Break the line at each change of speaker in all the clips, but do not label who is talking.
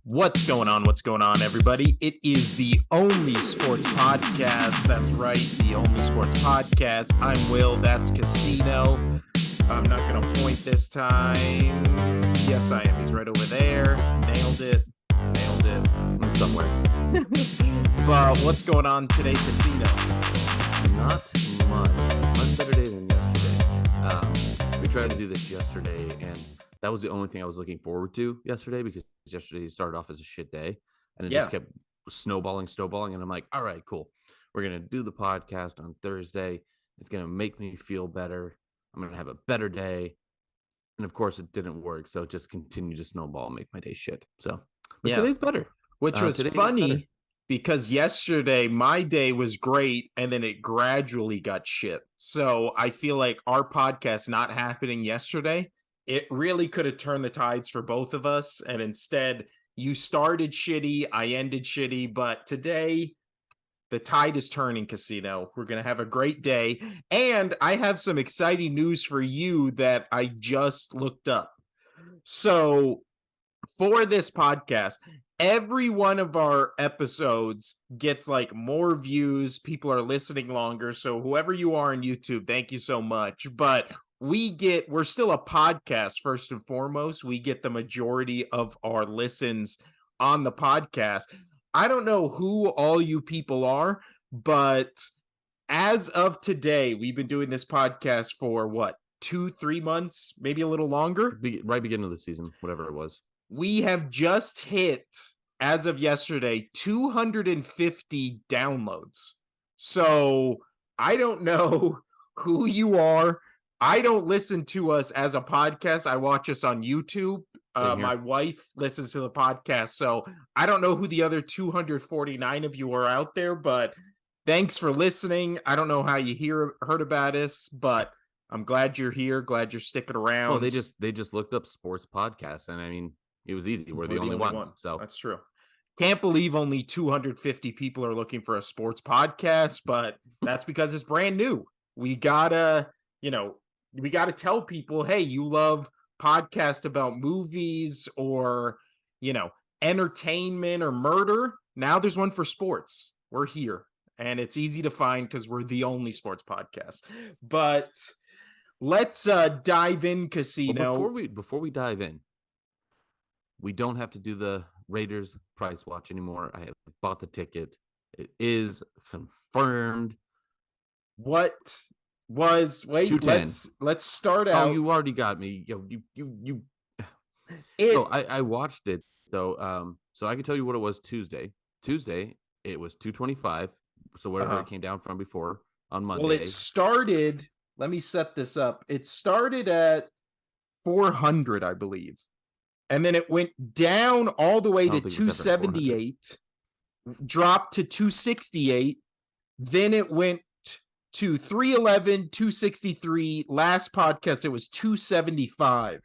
What's going on? What's going on, everybody? It is the Only Sports Podcast. That's right, the Only Sports Podcast. I'm Will. That's Casino. I'm not going to point this time. Yes, I am. He's right over there. Nailed it. I'm somewhere. But what's going on today, Casino?
Not much better day than yesterday. We tried to do this yesterday, and that was the only thing I was looking forward to yesterday, because yesterday started off as a shit day, and it just kept snowballing, and I'm like, all right, cool. We're going to do the podcast on Thursday. It's going to make me feel better. I'm going to have a better day. And of course, it didn't work, so it just continued to snowball and make my day shit. So, but today's better.
Which was funny because yesterday my day was great and then it gradually got shit. So I feel like our podcast not happening yesterday, it really could have turned the tides for both of us. And instead, you started shitty, I ended shitty. But today, the tide is turning, Casino. We're going to have a great day. And I have some exciting news for you that I just looked up. So for this podcast, every one of our episodes gets like more views. People are listening longer. So whoever you are on YouTube, thank you so much. But we're still a podcast first and foremost. We get the majority of our listens on the podcast. I don't know who all you people are, but as of today, we've been doing this podcast for what, 2-3 months, maybe a little longer?
Right beginning of the season, whatever it was.
We have just hit, as of yesterday, 250 downloads. So I don't know who you are. I don't listen to us as a podcast. I watch us on YouTube. My wife listens to the podcast. So I don't know who the other 249 of you are out there, but thanks for listening. I don't know how you heard about us, but I'm glad you're here. Glad you're sticking around.
Oh, they just looked up sports podcasts, and I mean, it was easy. We're the only ones. So
that's true. Can't believe only 250 people are looking for a sports podcast, but that's because it's brand new. We gotta tell people, hey, you love podcasts about movies or, entertainment or murder. Now there's one for sports. We're here, and it's easy to find because we're the only sports podcast. But let's dive in, Casino.
Well, before we dive in, we don't have to do the Raiders price watch anymore. I have bought the ticket. It is confirmed.
Wait, let's start out.
Oh, you already got me. So I watched it though. So I can tell you what it was Tuesday. Tuesday it was 225. So whatever it came down from before on Monday.
Well, it started. Let me set this up. It started at 400, I believe. And then it went down all the way to 278, dropped to 268. Then it went to 311, 263. Last podcast, it was 275.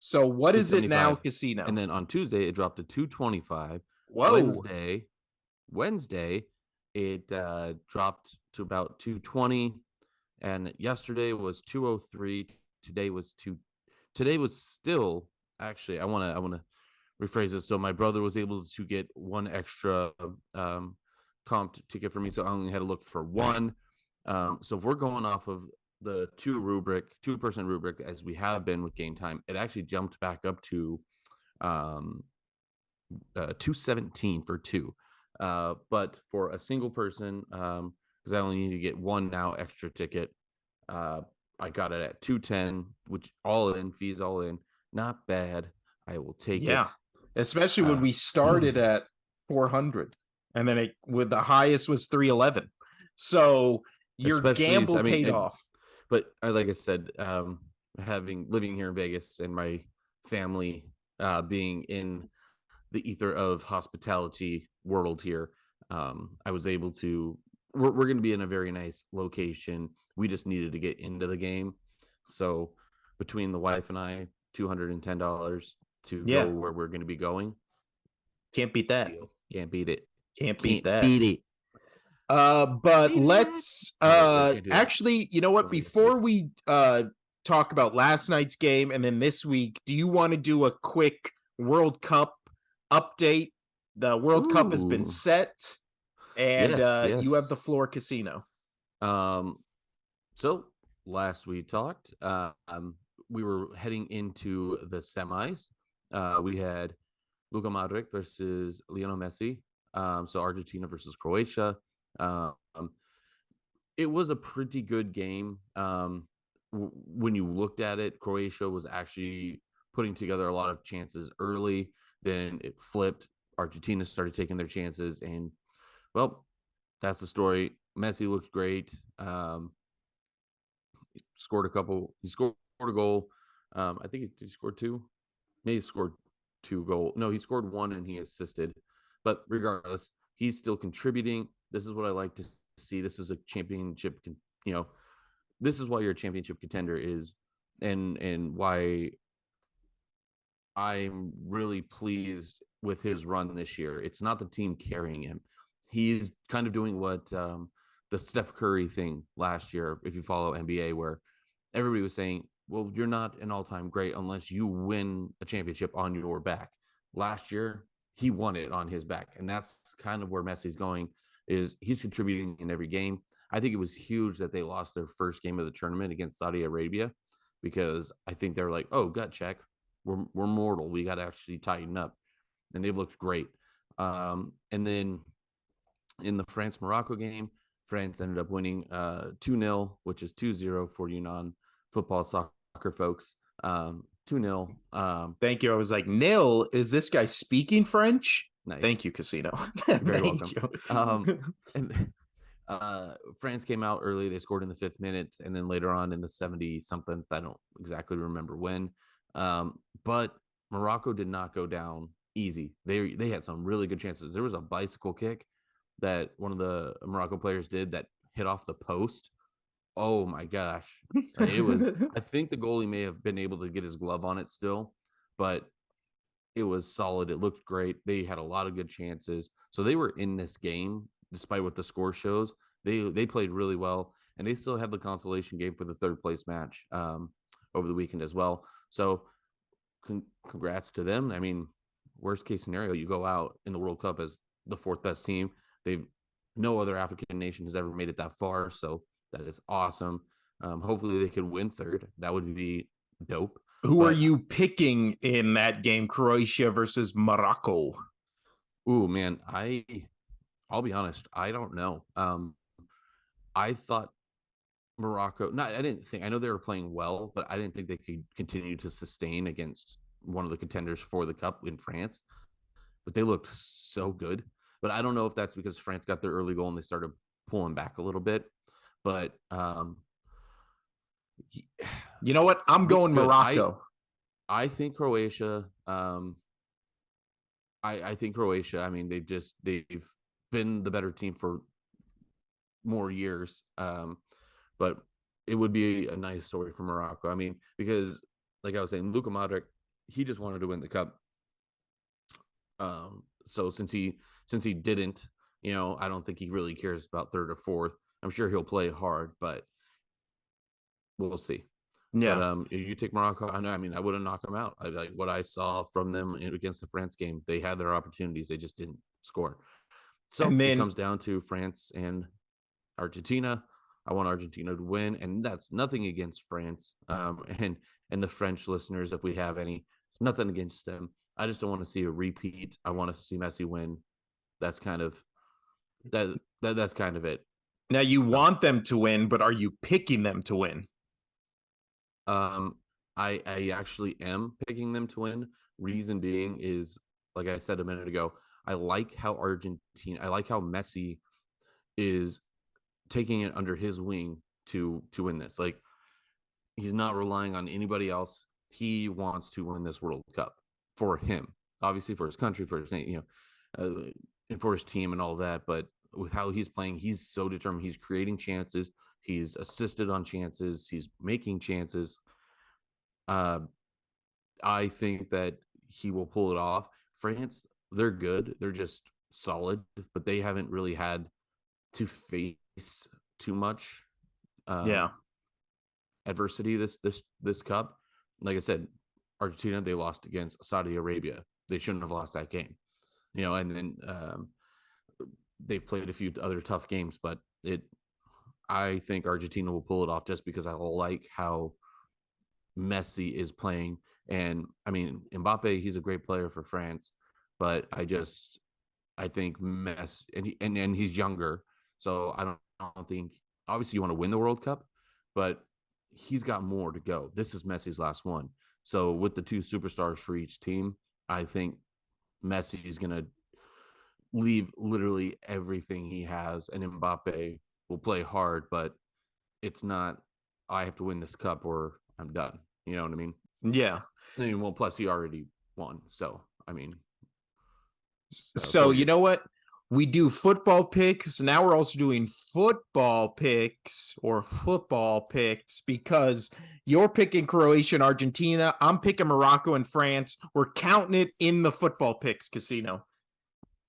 So what is it now, Casino?
And then on Tuesday, it dropped to 225.
Whoa.
Wednesday, it dropped to about 220. And yesterday was 203. Today was still... Actually, I want to rephrase this. So my brother was able to get one extra comp ticket for me, so I only had to look for one. So if we're going off of the two-person rubric, as we have been with Game Time, it actually jumped back up to 217 for two. But for a single person, because I only need to get one now extra ticket, I got it at 210, which all in, fees all in. Not bad. I will take it.
Yeah, especially when we started at 400, and then with the highest was 311. So your gamble paid off.
But like I said, living here in Vegas and my family being in the ether of hospitality world here, I was able to. We're going to be in a very nice location. We just needed to get into the game. So between the wife and I, $210 to go where we're going to be going.
Can't beat that.
Can't beat it.
Can't beat that.
But
let's actually, you know what? Before we talk about last night's game and then this week, do you want to do a quick World Cup update. The World Cup has been
Ooh.
set, and
Yes,
you have
yes.
the floor, Casino.
Um, so last we talked, we were heading into the semis. We had Luka Modric versus Lionel Messi. So Argentina versus Croatia. Um, it was a pretty good game. When you looked at it, Croatia was actually putting together a lot of chances early. Then it flipped. Argentina started taking their chances, and well, that's the story. Messi looked great. Scored a couple. He scored a goal. I think he scored two. Maybe he scored two goal. No, he scored one and he assisted. But regardless, he's still contributing. This is what I like to see. This is a championship. You know, this is why you're a championship contender is, and why I'm really pleased with his run this year. It's not the team carrying him. He's kind of doing what the Steph Curry thing last year, if you follow NBA, where everybody was saying, well, you're not an all time great unless you win a championship on your back. Last year, he won it on his back. And that's kind of where Messi's going, is he's contributing in every game. I think it was huge that they lost their first game of the tournament against Saudi Arabia because I think they're like, oh, gut check, we're mortal. We got to actually tighten up, and they've looked great. And then in the France Morocco game, France ended up winning 2-0, which is 2-0 for you non football soccer folks. 2-0.
Thank you. I was like, Nil, is this guy speaking French?
Nice.
Thank you, Casino.
Very
Thank
welcome.
you.
And France came out early. They scored in the 5th minute, and then later on in the 70 something. I don't exactly remember when. But Morocco did not go down easy. They had some really good chances. There was a bicycle kick that one of the Morocco players did that hit off the post. Oh my gosh. It was, I think the goalie may have been able to get his glove on it still, but it was solid. It looked great. They had a lot of good chances. So they were in this game, despite what the score shows. They played really well, and they still had the consolation game for the third place match over the weekend as well. So congrats to them. I mean, worst case scenario, you go out in the World Cup as the fourth best team. They've no other African nation has ever made it that far, so that is awesome. Hopefully, they could win third. That would be dope.
Who are
But
you picking in that game, Croatia versus Morocco?
ooh, man, I'll be honest, I don't know. I thought Morocco. Not, I didn't think. I know they were playing well, but I didn't think they could continue to sustain against one of the contenders for the cup in France. But they looked so good. But I don't know if that's because France got their early goal and they started pulling back a little bit. But
You know what? I'm
looks
going
good.
Morocco.
I think Croatia. I think Croatia. I mean, they've been the better team for more years. But it would be a nice story for Morocco. I mean, because like I was saying, Luka Modric, he just wanted to win the cup. So since he didn't, I don't think he really cares about third or fourth. I'm sure he'll play hard, but we'll see. But
Yeah.
if you take Morocco, I know. I mean, I wouldn't knock them out. Like what I saw from them against the France game, they had their opportunities, they just didn't score.
And
So it
then
comes down to France and Argentina. I want Argentina to win, and that's nothing against France and the French listeners, if we have any. It's nothing against them. I just don't want to see a repeat. I want to see Messi win. That's kind of that's kind of it.
now you
No.
want them to win, but are you picking them to win?
Um, I actually am picking them to win. Reason being is, like I said a minute ago, I like how Messi is taking it under his wing to win this. Like he's not relying on anybody else. He wants to win this World Cup for him, obviously for his country, for his and for his team and all that. But with how he's playing, he's so determined. He's creating chances. He's assisted on chances. He's making chances. Uh, I think that he will pull it off. France, they're good. They're just solid, but they haven't really had to face too much
Yeah.
adversity this cup. Like I said, Argentina, they lost against Saudi Arabia. They shouldn't have lost that game, and then they've played a few other tough games, but I think Argentina will pull it off just because I like how Messi is playing. And I mean, Mbappe, he's a great player for France, but I think Messi, and he's younger, so I don't think, obviously you want to win the World Cup, but he's got more to go. This is Messi's last one. So with the two superstars for each team, I think Messi is going to leave literally everything he has, and Mbappe will play hard, but it's not, I have to win this cup or I'm done. You know what I mean?
Yeah.
And well, plus he already won. So, I mean,
So
4
you
years.
know what? We do football picks. Now we're also doing football picks because you're picking Croatia and Argentina. I'm picking Morocco and France. We're counting it in the football picks casino.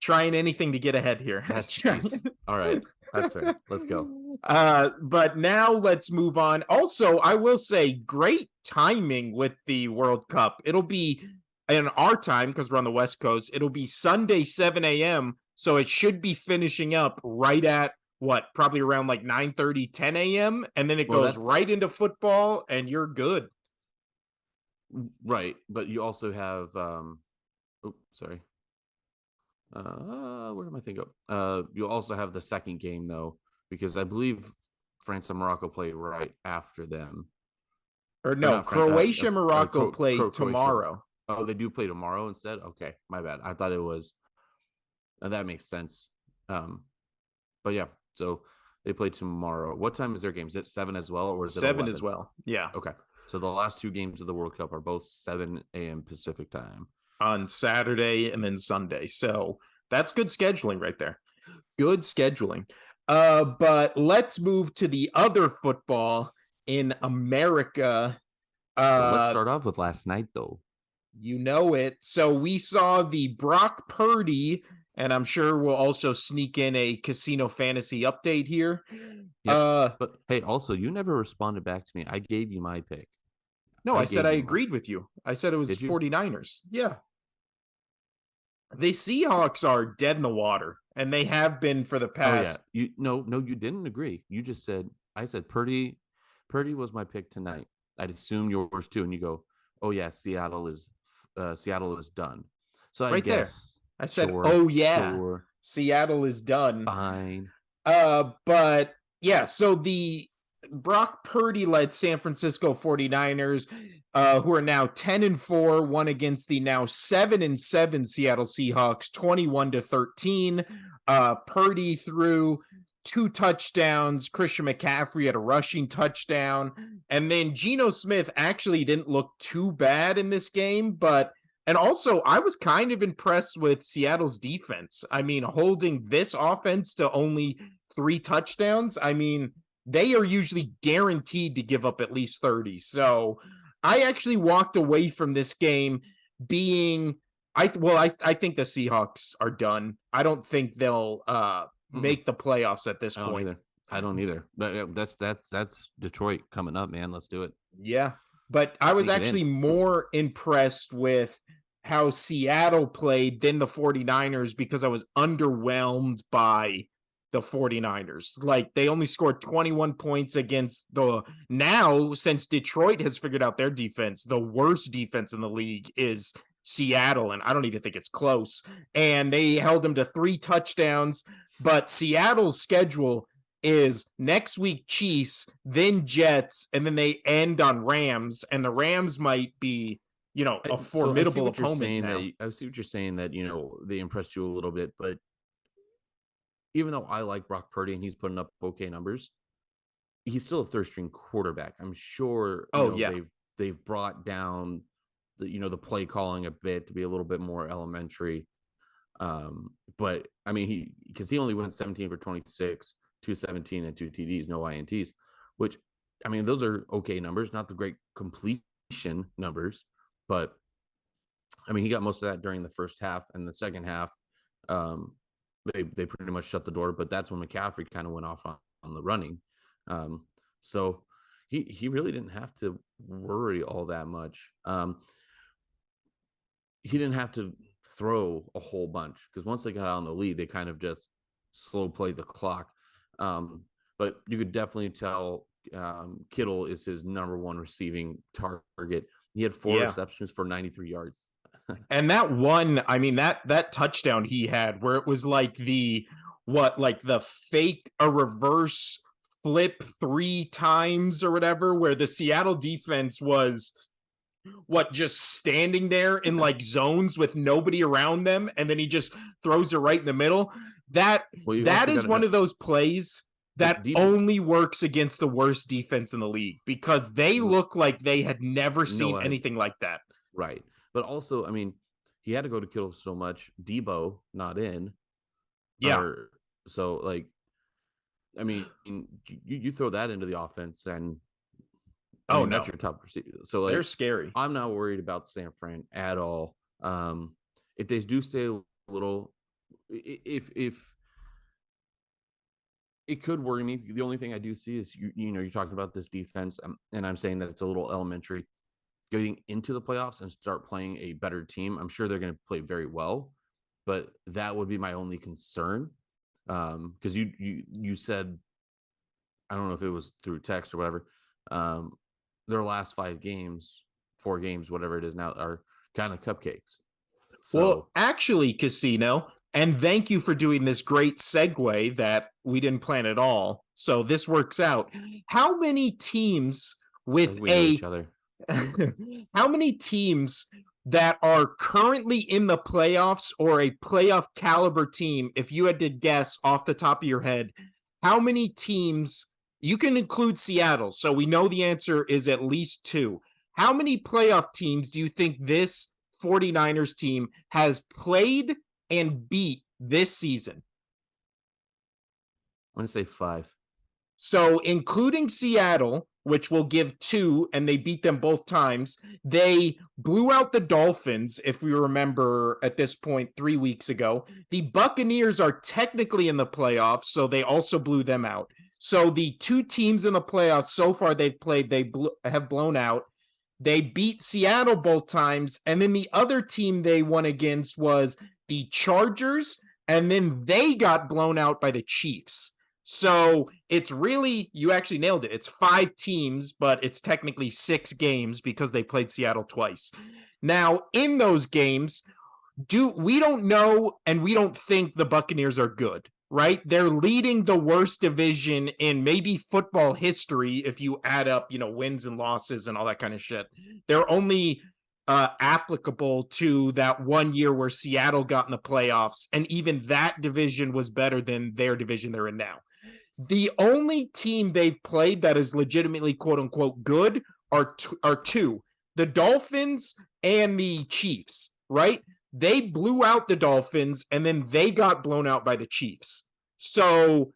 Trying anything to get ahead here.
That's jeez. All right. That's fair. Let's go.
But now let's move on. Also, I will say great timing with the World Cup. It'll be in our time because we're on the West Coast. It'll be Sunday, 7 a.m. So it should be finishing up right at what, probably around like 9:30, 10 a.m. And then it
Well,
goes
that's
right into football and you're good.
right. But you also have, sorry. Where did my thing go? You also have the second game though, because I believe France and Morocco play right after them.
Or
Or
no,
not France,
Croatia, Morocco play
Croatia.
tomorrow.
Oh, they do play tomorrow instead? Okay, my bad. I thought it was, that makes sense. But yeah, so they play tomorrow. What time is their game? Is it 7 as well, or is it
7 as
11?
well. Yeah.
Okay, so the last two games of the World Cup are both 7 a.m. Pacific time.
On Saturday and then Sunday. So that's good scheduling right there. Good scheduling. But let's move to the other football in America.
So let's start off with last night, though.
You know it. So we saw the Brock Purdy, and I'm sure we'll also sneak in a casino fantasy update here.
Yep. But hey, also, you never responded back to me. I gave you my pick.
No, I said I agreed with you. I said it was
Did you?
49ers. Yeah. The Seahawks are dead in the water, and they have been for the past.
Oh yeah, you didn't agree. You just said, I said Purdy was my pick tonight. I'd assume yours too, and you go, oh yeah, Seattle is done. So I
Right there.
guess
I said,
sure,
"Oh yeah,
sure,
Seattle is done."
fine.
But yeah, so the Brock Purdy led San Francisco 49ers, who are now 10-4, won against the now 7-7 Seattle Seahawks, 21-13. Purdy threw 2 touchdowns. Christian McCaffrey had a rushing touchdown. And then Geno Smith actually didn't look too bad in this game, and also, I was kind of impressed with Seattle's defense. I mean, holding this offense to only 3 touchdowns. I mean, they are usually guaranteed to give up at least 30. So I actually walked away from this game being I think the Seahawks are done. I don't think they'll make the playoffs at this point.
I don't either. But that's Detroit coming up, man. Let's do it.
Yeah. But I was actually more impressed with how Seattle played than the 49ers because I was underwhelmed by the 49ers. Like, they only scored 21 points against now, since Detroit has figured out their defense, the worst defense in the league is Seattle, and I don't even think it's close. And they held them to 3 touchdowns, but Seattle's schedule is next week Chiefs, then Jets, and then they end on Rams, and the Rams might be, a formidable opponent now.
I see what you're saying, that, they impressed you a little bit, but even though I like Brock Purdy and he's putting up okay numbers, he's still a third string quarterback. I'm sure they've brought down the play calling a bit to be a little bit more elementary. But I mean, because he only went 17 for 26, 217 and 2 TDs, no INTs, which, I mean, those are okay numbers, not the great completion numbers, but I mean, he got most of that during the first half, and the second half, they pretty much shut the door. But that's when McCaffrey kind of went off on the running. So he really didn't have to worry all that much. he didn't have to throw a whole bunch because once they got out on the lead, they kind of just slow played the clock. Um, but you could definitely tell Kittle is his number one receiving target. He had 4
Yeah.
receptions for 93 yards.
And that one, I mean, that touchdown he had where it was like the fake a reverse flip 3 times or whatever, where the Seattle defense was just standing there in like zones with nobody around them, and then he just throws it right in the middle. That
Well, you
that
also got
is
to
one
know
of those plays that
Debo.
only works against the worst defense in the league because they look like they had never
No,
seen anything like that.
right, but also, I mean, he had to go to Kittle so much. Debo not in,
Yeah.
or so like. I mean, you throw that into the offense, and I
Oh
mean that's
no.
your top receiver. So
They're
like,
scary.
I'm not worried about San Fran at all. If they do stay a little, if it could worry me. The only thing I do see is you're talking about this defense, and I'm saying that it's a little elementary. Getting into the playoffs and start playing a better team, I'm sure they're going to play very well, but that would be my only concern. Because you said, I don't know if it was through text or whatever, um, their last 5 games, 4 games, whatever it is now, are kind of cupcakes. So
Well, actually, Casino, and thank you for doing this great segue that we didn't plan at all. So this works out. How many teams
I
with
think we know each
a
other.
how many teams that are currently in the playoffs or a playoff caliber team, if you had to guess off the top of your head, how many teams, you can include Seattle, so we know the answer is at least 2. How many playoff teams do you think this 49ers team has played and beat this season?
I'm going to say 5.
So, including Seattle, which will give 2, and they beat them both times, they blew out the Dolphins, if we remember at this point 3 weeks ago. The Buccaneers are technically in the playoffs, so they also blew them out. So, the 2 teams in the playoffs so far they've played, have blown out. They beat Seattle both times, and then the other team they won against was the Chargers, and then they got blown out by the Chiefs. So it's really, you actually nailed it. It's 5 teams, but it's technically 6 games because they played Seattle twice. Now, in those games, we don't know and we don't think the Buccaneers are good, right? They're leading the worst division in maybe football history if you add up, wins and losses and all that kind of shit. They're only applicable to that one year where Seattle got in the playoffs, and even that division was better than their division they're in now. The only team they've played that is legitimately quote unquote good are 2, the Dolphins and the Chiefs, right? They blew out the Dolphins and then they got blown out by the Chiefs. So,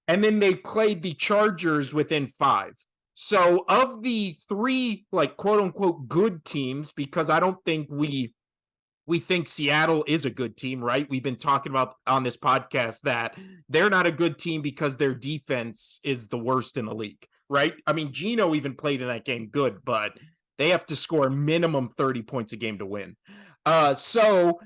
and then they played the Chargers within 5. So, of the 3, like, quote unquote, good teams, because I don't think we think Seattle is a good team, right? We've been talking about on this podcast that they're not a good team because their defense is the worst in the league, right? I mean, Geno even played in that game good, but they have to score minimum 30 points a game to win. So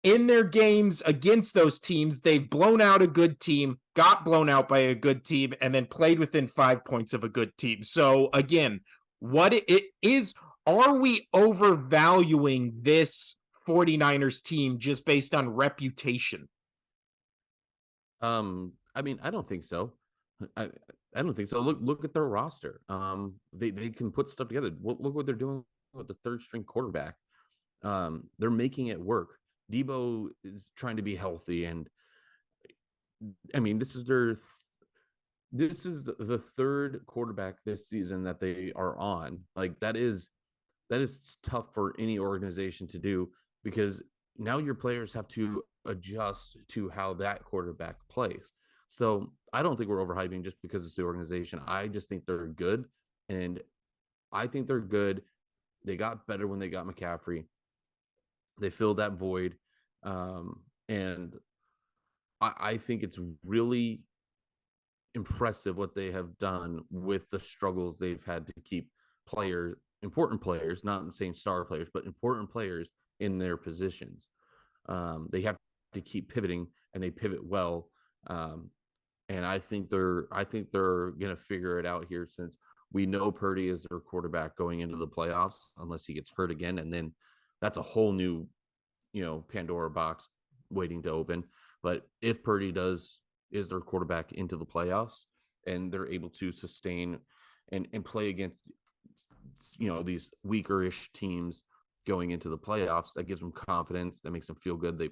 in their games against those teams, they've blown out a good team, got blown out by a good team, and then played within 5 points of a good team. So again, what it is, are we overvaluing this 49ers team just based on reputation?
I mean, I don't think so. I I don't think so. Look at their roster. They can put stuff together. Look what they're doing with the third string quarterback. They're making it work. Debo is trying to be healthy, and I mean, this is the third quarterback this season that they are on. Like that is tough for any organization to do because now your players have to adjust to how that quarterback plays. So I don't think we're overhyping just because it's the organization. I just think they're good, and I think they're good. They got better when they got McCaffrey. They filled that void, and I think it's really impressive what they have done with the struggles they've had to keep players, important players, not saying star players, but important players in their positions. They have to keep pivoting, and they pivot well. Um, and I think they're gonna figure it out here, since we know Purdy is their quarterback going into the playoffs, unless he gets hurt again, and then that's a whole new, Pandora box waiting to open. But if Purdy is their quarterback into the playoffs, and they're able to sustain and play against these weaker-ish teams going into the playoffs, that gives them confidence, that makes them feel good. The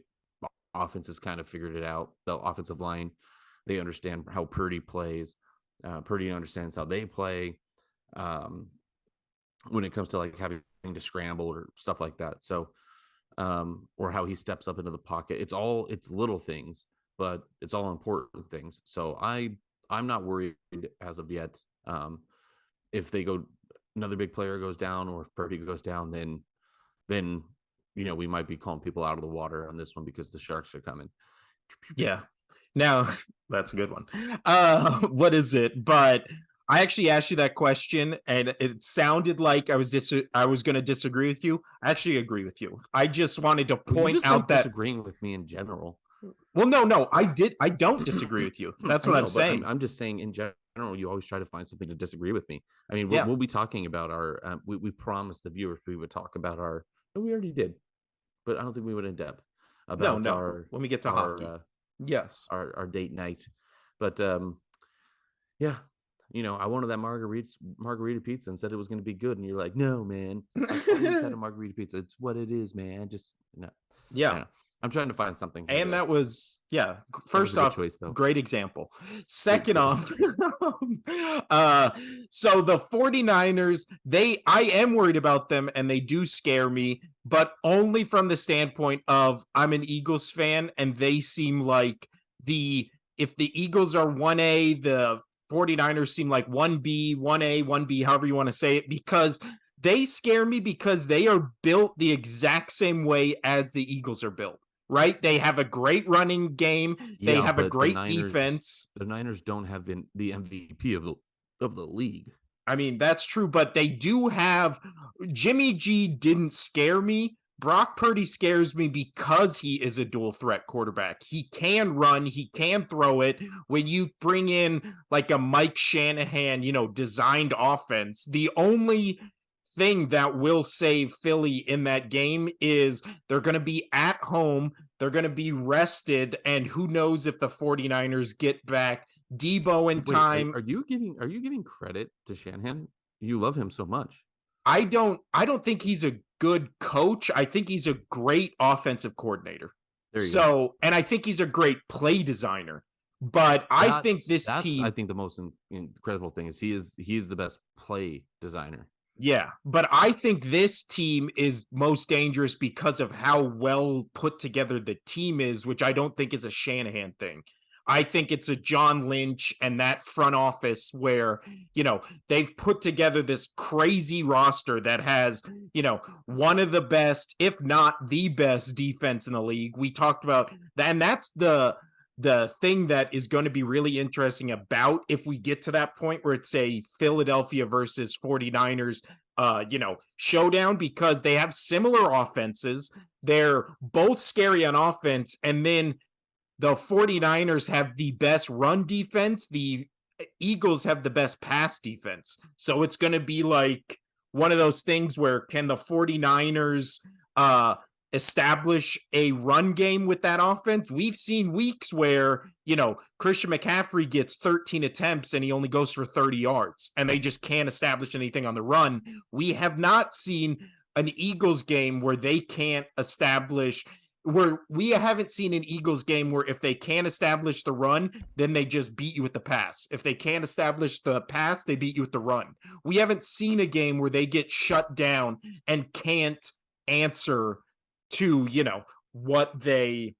offense has kind of figured it out. The offensive line, they understand how Purdy plays. Purdy understands how they play, um, when it comes to like having to scramble or stuff like that. So, or how he steps up into the pocket. It's little things, but it's all important things. So I'm not worried as of yet. If another big player goes down, or if Purdy goes down, then we might be calling people out of the water on this one, because the Sharks are coming.
Yeah. Now, that's a good one. What is it? But I actually asked you that question, and it sounded like I was going to disagree with you. I actually agree with you. I just wanted to
Well, you
point
just like
out that.
disagreeing with me in general.
Well, no, I don't disagree with you. That's
I
what I'm
know, but I'm,
saying.
I'm just saying in general, you always try to find something to disagree with me. I mean,
Yeah.
we'll be talking about our. We promised the viewers we would talk about our. We already did, but I don't think we went in depth
No,
about
no. When we get to
our
hockey.
uh,
Yes.
our date night. But yeah, I wanted that margarita pizza and said it was going to be good, and you're like, no, man, I've always had a margarita pizza. It's what it is, man. Just no. I
Yeah.
don't know. I'm trying to find something here
And
to.
that was, yeah,
That was
first
a good
off,
choice, though.
great example.
Great
Second
choice.
off, uh so the 49ers, I am worried about them, and they do scare me, but only from the standpoint of I'm an Eagles fan, and they seem like if the Eagles are 1A, the 49ers seem like 1B, 1A, 1B, however you want to say it, because they scare me because they are built the exact same way as the Eagles are built, right? They have a great running game. They
Yeah,
have a
but
great defense.
the Niners don't have the MVP of the league.
I mean, that's true, but they do have Jimmy G didn't scare me. Brock Purdy scares me because he is a dual threat quarterback. He can run, he can throw it. When you bring in like a Mike Shanahan, designed offense, the only thing that will save Philly in that game is they're going to be at home, they're going to be rested, and who knows if the 49ers get back Debo in
Wait,
time.
are you giving credit to Shanahan? You love him so much.
I don't think he's a good coach. I think he's a great offensive coordinator.
There you go.
So, and I think he's a great play designer. But I think this
That's I
team,
think the most incredible thing is he is the best play designer.
yeah, but I think this team is most dangerous because of how well put together the team is, which I don't think is a Shanahan thing. I think it's a John Lynch and that front office where, they've put together this crazy roster that has, one of the best, if not the best defense in the league. We talked about that, and that's the thing that is going to be really interesting about if we get to that point where it's a Philadelphia versus 49ers showdown, because they have similar offenses. They're both scary on offense, and then the 49ers have the best run defense. The Eagles have the best pass defense. So it's going to be like one of those things where can the 49ers establish a run game with that offense? We've seen weeks where, Christian McCaffrey gets 13 attempts and he only goes for 30 yards, and they just can't establish anything on the run. We have not seen an Eagles game where they can't establish where we haven't seen an Eagles game where if they can't establish the run, then they just beat you with the pass. If they can't establish the pass, they beat you with the run. We haven't seen a game where they get shut down and can't answer to, what the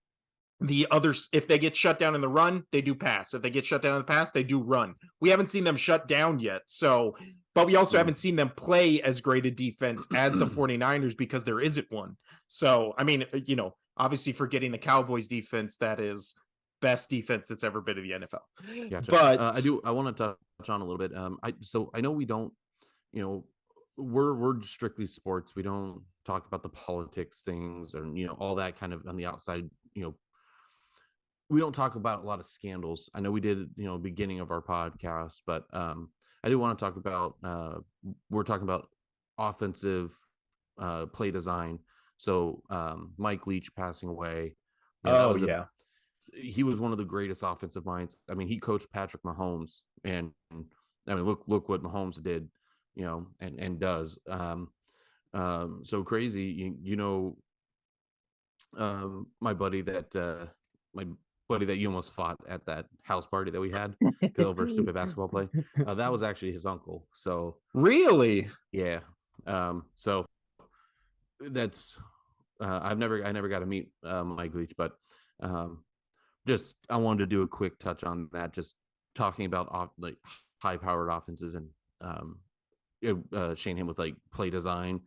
others. If they get shut down in the run, they do pass. If they get shut down in the pass, they do run. We haven't seen them shut down yet. So, but we also haven't seen them play as great a defense as the 49ers because there isn't one. So, I mean, obviously forgetting the Cowboys defense, that is best defense that's ever been in the NFL.
Gotcha.
But
I want to touch on a little bit. I know we don't, you know, we're strictly sports. We don't talk about the politics things and all that kind of on the outside. We don't talk about a lot of scandals. I know we did, beginning of our podcast, but I do want to talk about. We're talking about offensive play design. So Mike Leach passing away. That
Oh
was
yeah.
he was one of the greatest offensive minds. I mean, he coached Patrick Mahomes, and I mean, look what Mahomes did, and does. So crazy, my buddy that you almost fought at that house party that we had because over a stupid basketball play. That was actually his uncle. So
Really?
yeah. So that's I never got to meet Mike Leach, but um, just I wanted to do a quick touch on that, just talking about like high powered offenses and Shane Him with like play design.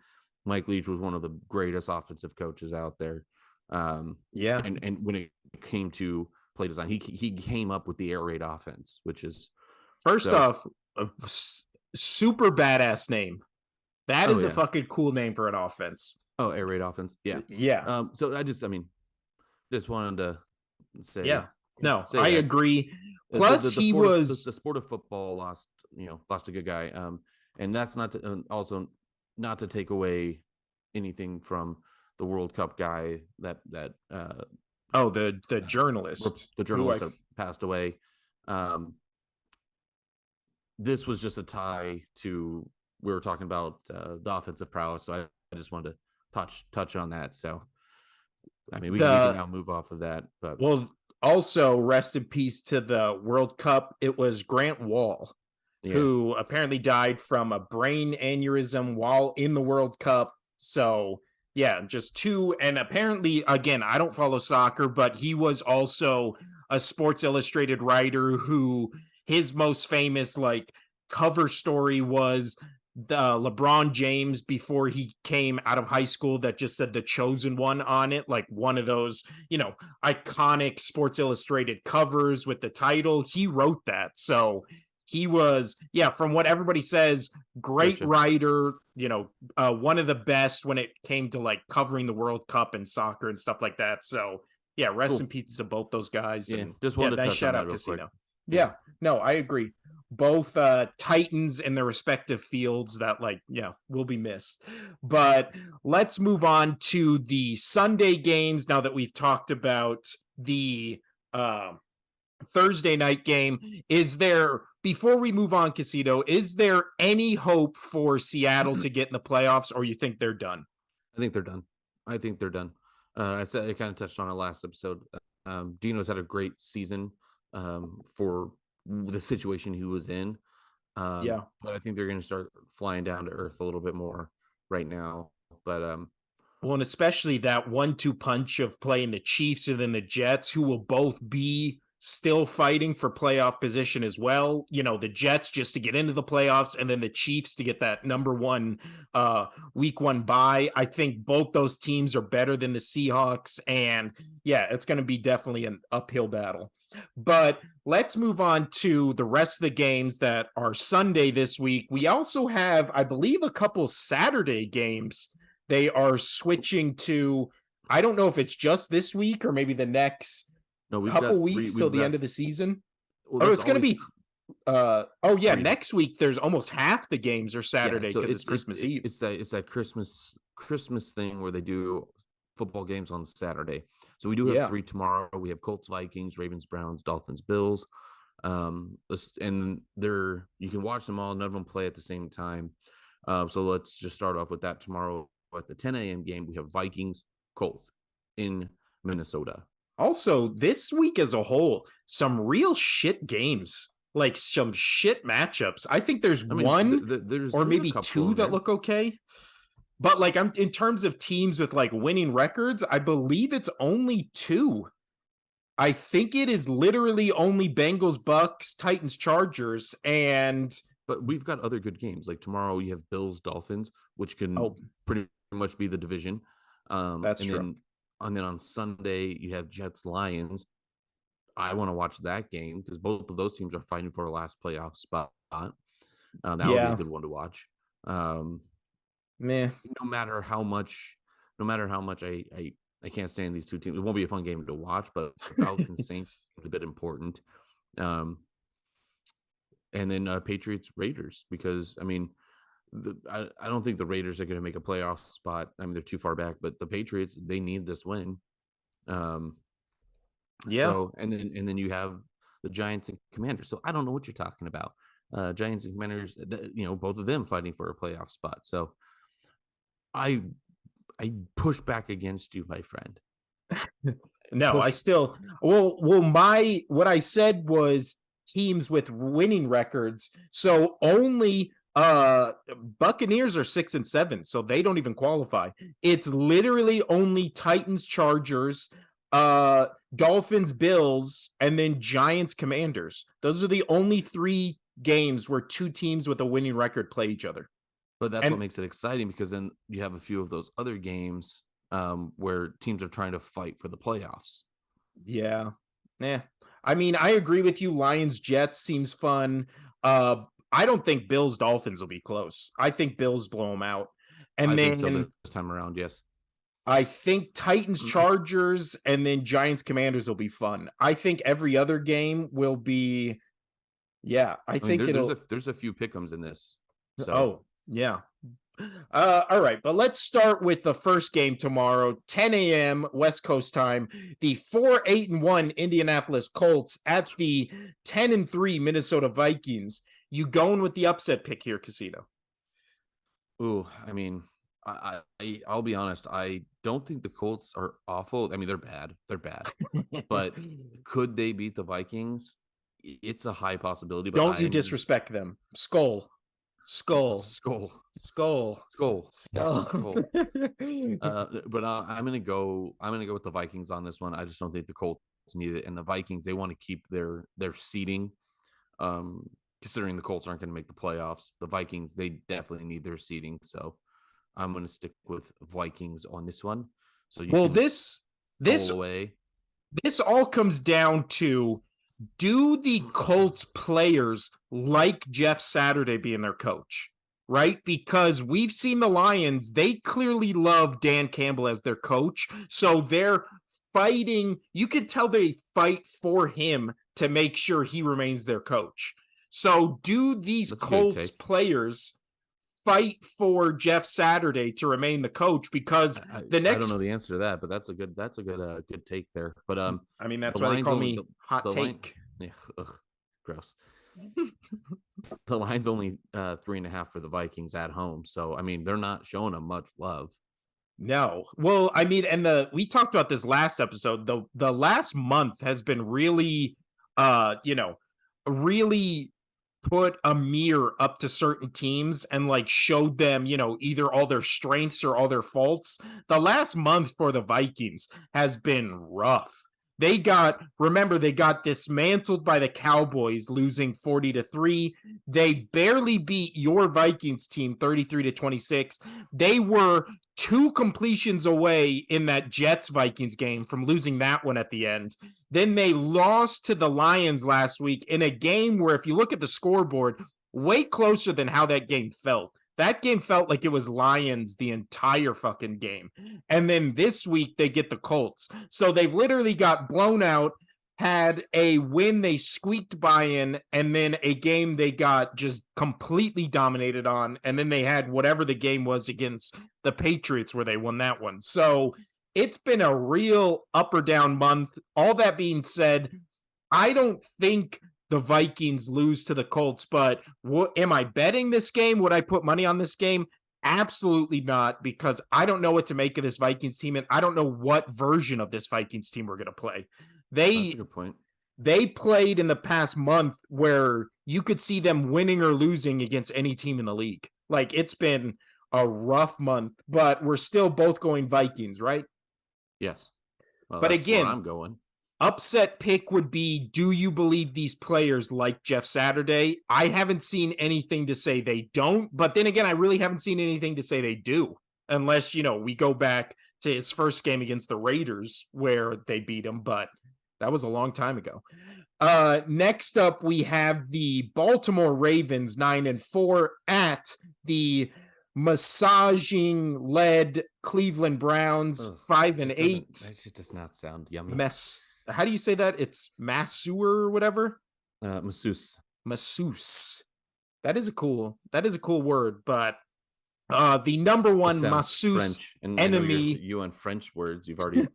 Mike Leach was one of the greatest offensive coaches out there.
Yeah.
And when it came to play design, he came up with the air raid offense, which is
First
so.
off, super badass name. That
Oh
is a
yeah.
fucking cool name for an offense.
Oh, air raid offense. Yeah.
Yeah.
So I mean, just wanted to say
Yeah. No,
say
I
that
agree.
the
Plus,
the, the
he
sport of
was
the sport of football lost a good guy. And that's not to, also not to take away anything from the World Cup guy that
the journalist
the
who
journalist that passed away. Um, this was just a tie to we were talking about the offensive prowess, so I just wanted to touch on that. So I mean, we can
the
now move off of that, but
well also rest in peace to the World Cup. It was Grant Wall
yeah,
who apparently died from a brain aneurysm while in the World Cup. So, yeah, just two. And apparently, again, I don't follow soccer, but he was also a Sports Illustrated writer who his most famous, like, cover story was the LeBron James before he came out of high school that just said the chosen one on it, like one of those, iconic Sports Illustrated covers with the title. He wrote that. So he was, yeah, from what everybody says, great
gotcha.
writer, one of the best when it came to like covering the World Cup and soccer and stuff like that. So yeah, rest in
Cool.
peace to both those guys.
Yeah,
And
just
yeah,
wanted to
nice
touch on
shout
that
out
real quick.
Casino.
Yeah.
Yeah, no, I agree. Both titans in their respective fields that, like, yeah, will be missed. But let's move on to the Sunday games now that we've talked about the uh Thursday night game. Is there, before we move on, Casino, is there any hope for Seattle to get in the playoffs, or you think they're done?
I think they're done. I think they're done. I said I kind of touched on it last episode. Dino's had a great season for the situation he was in.
Yeah.
But I think they're going to start flying down to earth a little bit more right now. But
Well, and especially that 1-2 punch of playing the Chiefs and then the Jets, who will both be still fighting for playoff position as well. The Jets just to get into the playoffs, and then the Chiefs to get that number one week one bye. I think both those teams are better than the Seahawks. And yeah, it's going to be definitely an uphill battle. But let's move on to the rest of the games that are Sunday this week. We also have, I believe, a couple Saturday games they are switching to. I don't know if it's just this week or maybe the next
no, we've got
couple
three.
weeks till
We've
the
got
end of the season.
well,
Oh,
that's
it's going to
always
be oh yeah,
three.
next week there's almost half the games are
Yeah,
Saturday
so
because it's Christmas Eve.
it's that Christmas thing where they do football games on Saturday. So we do have
Yeah.
three tomorrow. We have Colts, Vikings, Ravens, Browns, Dolphins, Bills. And they're you can watch them all. None of them play at the same time. So let's just start off with that tomorrow at the 10 a.m. game. We have Vikings, Colts in Minnesota.
Also, this week as a whole, some real shit games, like some shit matchups. I think there's
I mean,
one or
there's a
maybe
couple
two
in
that
there.
look okay. But like I'm in terms of teams with like winning records, I believe it's only two. I think it is literally only Bengals, Bucks, Titans, Chargers, and
But we've got other good games. Like tomorrow, you have Bills, Dolphins, which can
oh,
pretty much be the division.
that's
And
true.
then on Sunday, you have Jets, Lions. I want to watch that game because both of those teams are fighting for a last playoff spot. That would be a
Yeah.
good one to watch. Um,
Meh.
no matter how much, I can't stand these two teams. It won't be a fun game to watch, but Falcons Saints is a bit important. Um, and then Patriots Raiders, because I mean, I don't think the Raiders are going to make a playoff spot. I mean, they're too far back, but the Patriots, they need this win. Um,
Yeah.
so and then you have the Giants and Commanders. So I don't know what you're talking about. Giants and Commanders, both of them fighting for a playoff spot. So I I push back against you, my friend.
No, I
Push.
still my what I said was teams with winning records. So only Buccaneers are 6-7, so they don't even qualify. It's literally only Titans, Chargers, uh Dolphins, Bills, and then Giants, Commanders. Those are the only 3 games where 2 teams with a winning record play each other.
But that's what
And
makes it exciting, because then you have a few of those other games where teams are trying to fight for the playoffs.
yeah. Yeah. I mean, I agree with you. Lions Jets seems fun. I don't think Bills Dolphins will be close. I think Bills blow them out.
I
And
think so this
then
time around. Yes.
I think Titans Chargers and then Giants Commanders will be fun. I think every other game will be yeah, I
I mean,
think it'll
there's a few pick'ems in this. So
oh, yeah. All right, but let's start with the first game tomorrow, 10 a.m. West Coast time. The 4-8-1 Indianapolis Colts at the 10-3 Minnesota Vikings. You going with the upset pick here, Casino?
ooh, I mean, I'll be honest. I don't think the Colts are awful. I mean, they're bad. They're bad. But could they beat the Vikings? It's a high possibility. But
Don't you
I'm
disrespect them. Skull. Skull.
skull,
Skull.
skull, skull.
Skull.
But I'm gonna go. I'm gonna go with the Vikings on this one. I just don't think the Colts need it, and the Vikings, they want to keep their seeding. Um, Considering the Colts aren't going to make the playoffs, the Vikings, they definitely need their seeding. So I'm going to stick with Vikings on this one. So you
well,
can
this
roll away.
this all comes down to, do the Colts players like Jeff Saturday being their coach? Right? Because we've seen the Lions, they clearly love Dan Campbell as their coach. So they're fighting. You could tell they fight for him to make sure he remains their coach. So do these
That's a good
Colts
take.
players fight for Jeff Saturday to remain the coach? Because the
I don't know
next,
the answer to that, but that's a good take there. But
I mean,
the
that's why they
lines
call
only
me hot
the line,
take.
yeah, ugh, gross. The line's only 3.5 for the Vikings at home. So I mean, they're not showing them much love.
No. Well, I mean, and we talked about this last episode. The last month has been really really put a mirror up to certain teams and like showed them, either all their strengths or all their faults. The last month for the Vikings has been rough. Remember, they got dismantled by the Cowboys, losing 40-3. They barely beat your Vikings team 33-26. They were 2 completions away in that Jets Vikings game from losing that one at the end. Then they lost to the Lions last week in a game where, if you look at the scoreboard, way closer than how that game felt. That game felt like it was Lions the entire fucking game. And then this week they get the Colts. So they've literally got blown out, had a win they squeaked by in, and then a game they got just completely dominated on. And then they had whatever the game was against the Patriots where they won that one. So it's been a real up or down month. All that being said, I don't think the Vikings lose to the Colts, but am I betting this game? Would I put money on this game? Absolutely not, because I don't know what to make of this Vikings team, and I don't know what version of this Vikings team we're going to play.
That's a
They
good point.
they played in the past month where you could see them winning or losing against any team in the league. Like, it's been a rough month, but we're still both going Vikings, right?
Yes. Well,
But
that's where
again,
I'm going.
upset pick would be, do you believe these players like Jeff Saturday? I haven't seen anything to say they don't, but then again, I really haven't seen anything to say they do, unless, we go back to his first game against the Raiders where they beat him, but that was a long time ago. Next up, we have the Baltimore Ravens 9-4 at the massaging led Cleveland Browns
Ugh,
5 and
just doesn't.
8.
That just does not sound yummy.
Mess. How do you say that? It's masseur or whatever.
Masseuse.
Masseuse. That is a cool word, but the number
It
one
sounds
masseuse
French, and I know
enemy,
you and French words. You've already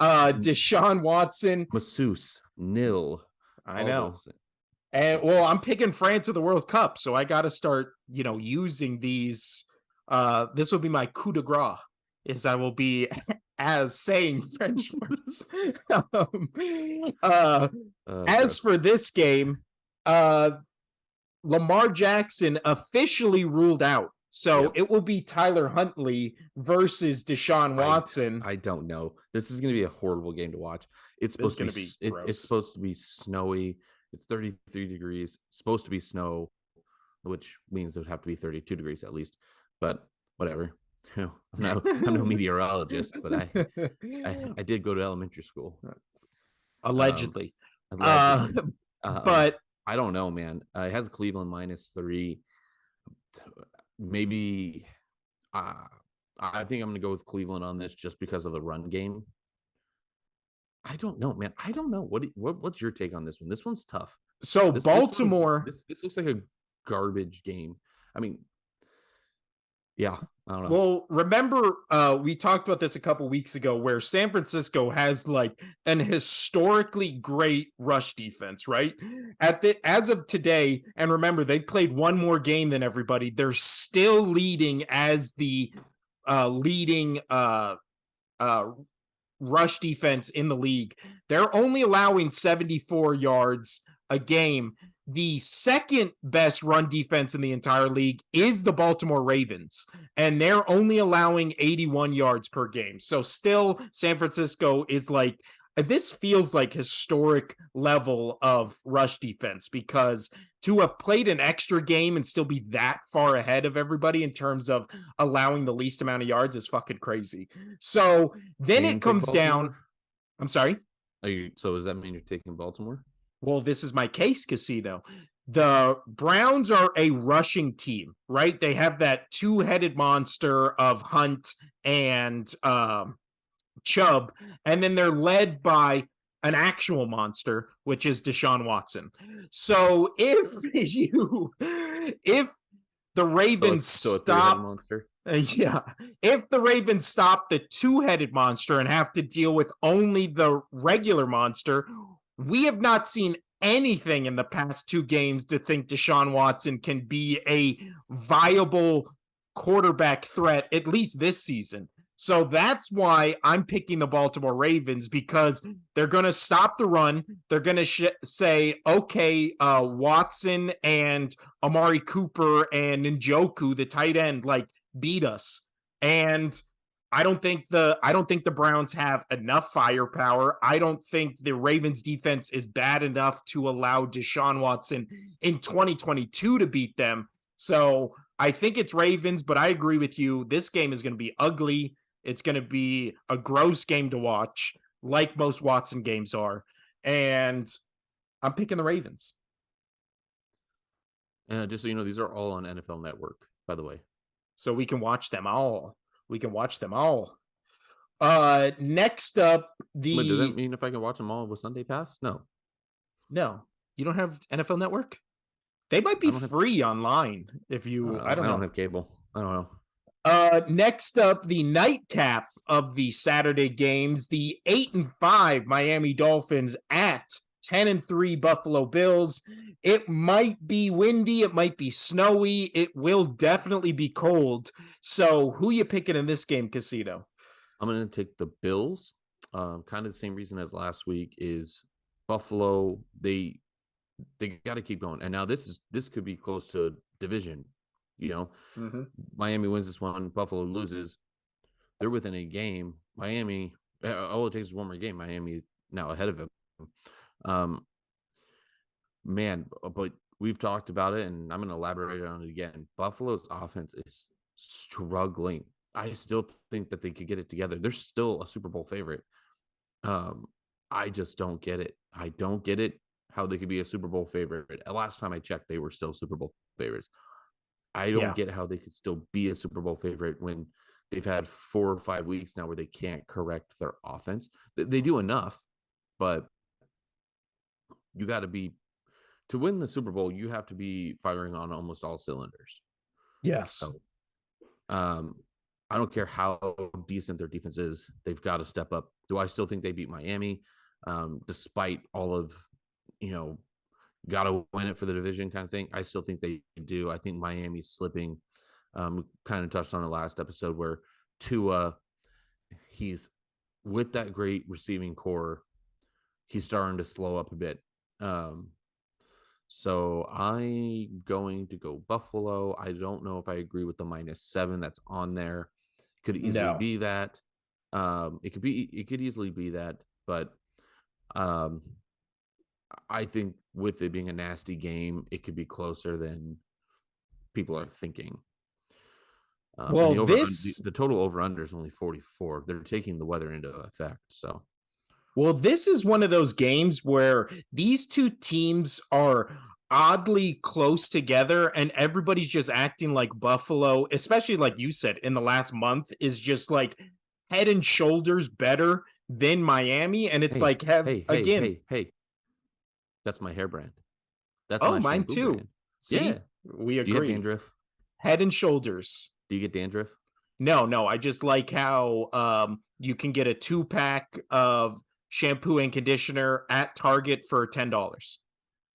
Deshaun Watson.
masseuse, nil,
I
all
know.
those.
And well, I'm picking France at the World Cup, so I got to start, using these. This will be my coup de grace, is I will be as saying French words. uh,
Oh,
as
gross.
for this game, uh, Lamar Jackson officially ruled out. So
Yep.
it will be Tyler Huntley versus Deshaun
I
Watson.
I don't know. This is going to be a horrible game to watch. It's
This is
supposed to
going
be
to be
it's
gross.
supposed to be snowy. It's 33 degrees. Supposed to be snow, which means it would have to be 32 degrees at least. But whatever. I'm no meteorologist, but I did go to elementary school. Um,
Allegedly. Uh,
allegedly. Um,
but
I don't know, man. It has Cleveland -3. Maybe uh, I think I'm going to go with Cleveland on this just because of the run game. I don't know, man. I don't know. What's your take on this one? This one's tough.
so
This one's
Baltimore.
this looks like a garbage game. I mean, yeah, I don't know.
Well, remember, we talked about this a couple weeks ago where San Francisco has like an historically great rush defense, right? As of today, and remember, they played one more game than everybody. They're still leading as the leading rush defense in the league. They're only allowing 74 yards a game. The second best run defense in the entire league is the Baltimore Ravens, and they're only allowing 81 yards per game. So still, San Francisco is like, this feels like historic level of rush defense, because to have played an extra game and still be that far ahead of everybody in terms of allowing the least amount of yards is fucking crazy. So then
You gonna
it
take
comes down.
Baltimore?
I'm sorry.
So does that mean you're taking Baltimore?
Well, this is my case, Casino. The Browns are a rushing team, right? They have that two-headed monster of Hunt and Chubb, and then they're led by an actual monster, which is Deshaun Watson. So if the Ravens
So a three-headed
stop,
monster.
yeah, if the Ravens stop the two-headed monster and have to deal with only the regular monster, we have not seen anything in the past two games to think Deshaun Watson can be a viable quarterback threat, at least this season. So that's why I'm picking the Baltimore Ravens, because they're going to stop the run. They're going to say, okay, Watson and Amari Cooper and Njoku, the tight end, like, beat us. And I don't think the Browns have enough firepower. I don't think the Ravens defense is bad enough to allow Deshaun Watson in 2022 to beat them. So I think it's Ravens, but I agree with you. This game is going to be ugly. It's going to be a gross game to watch, like most Watson games are. And I'm picking the Ravens.
Just so you know, these are all on NFL Network, by the way.
So we can watch them all. We can watch them all. Next up,
Wait, does that
the
mean if I can watch them all with Sunday Pass? No,
no, you don't have NFL Network? They might
I
be
don't have.
free online if you, I don't
I don't
know.
have cable. I don't know.
Next up, the nightcap of the Saturday games, the 8-5 Miami Dolphins at 10-3 Buffalo Bills. It might be windy, it might be snowy, it will definitely be cold. So who you picking in this game, Casino?
I'm going to take the Bills. Kind of the same reason as last week is Buffalo. They got to keep going. And now this could be close to division. You know,
Mm-hmm.
Miami wins this one, Buffalo loses. They're within a game. Miami, all it takes is one more game. Miami is now ahead of them. Um, man, but we've talked about it, and I'm going to elaborate on it again. Buffalo's offense is struggling. I still think that they could get it together. They're still a Super Bowl favorite. Um, I just don't get it. I don't get it how they could be a Super Bowl favorite. Last time I checked, they were still Super Bowl favorites. I don't
Yeah.
get how they could still be a Super Bowl favorite when they've had 4 or 5 weeks now where they can't correct their offense. They do enough, but you got to be to win the Super Bowl, you have to be firing on almost all cylinders.
Yes.
So, um, I don't care how decent their defense is; they've got to step up. Do I still think they beat Miami, despite all of you know, got to win it for the division kind of thing? I still think they do. I think Miami's slipping. We kind of touched on the last episode where Tua, he's with that great receiving core, he's starting to slow up a bit. Um, So I'm going to go Buffalo. I don't know if I agree with the -7 that's on there. Could easily
No.
be that. It could easily be that, but um, I think with it being a nasty game, it could be closer than people are thinking. And
Well, this
the total over under is only 44. They're taking the weather into effect. So
Well, this is one of those games where these two teams are oddly close together and everybody's just acting like Buffalo, especially like you said in the last month, is just like head and shoulders better than Miami. And it's
hey,
like, have
hey, hey,
again,
hey, hey, that's my hair brand. That's
oh,
my
mine
shampoo
too.
brand. Yeah.
See, we
Do you have
agree.
dandruff?
Head and shoulders.
Do you get dandruff?
No, I just like how you can get a 2-pack of shampoo and conditioner at Target for $10.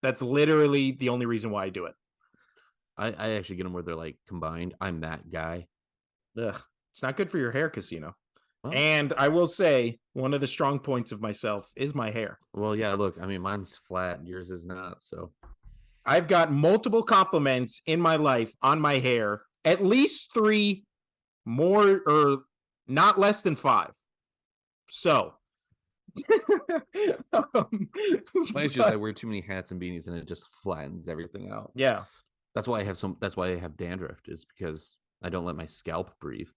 That's literally the only reason why I do it.
I actually get them where they're like combined. I'm that guy.
Ugh, it's not good for your hair, Casino.
Well,
And I will say, one of the strong points of myself is my hair.
yeah. Look, I mean, mine's flat. Yours is not. So
I've got multiple compliments in my life on my hair, at least 3, more or not less than 5. So, um,
my issue is I
but
wear too many hats and beanies, and it just flattens everything out.
yeah.
That's why I have some. That's why I have dandruff, is because I don't let my scalp breathe.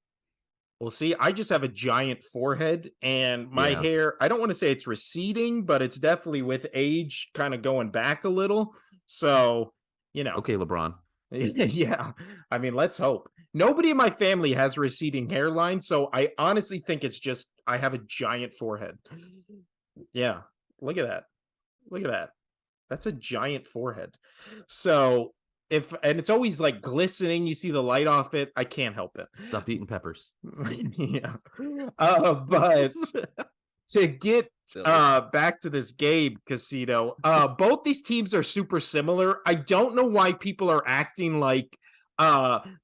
Well, see, I just have a giant forehead and my
Yeah.
hair, I don't want to say it's receding, but it's definitely with age kind of going back a little. So, you know,
Okay, LeBron.
yeah. I mean, let's hope. Nobody in my family has a receding hairline, so I honestly think it's just I have a giant forehead. Yeah. Look at that. Look at that. That's a giant forehead. So, if and it's always like glistening, you see the light off it. I can't help it.
Stop eating peppers.
Yeah. But to get
Silly.
back to this game, Casino, both these teams are super similar. I don't know why people are acting like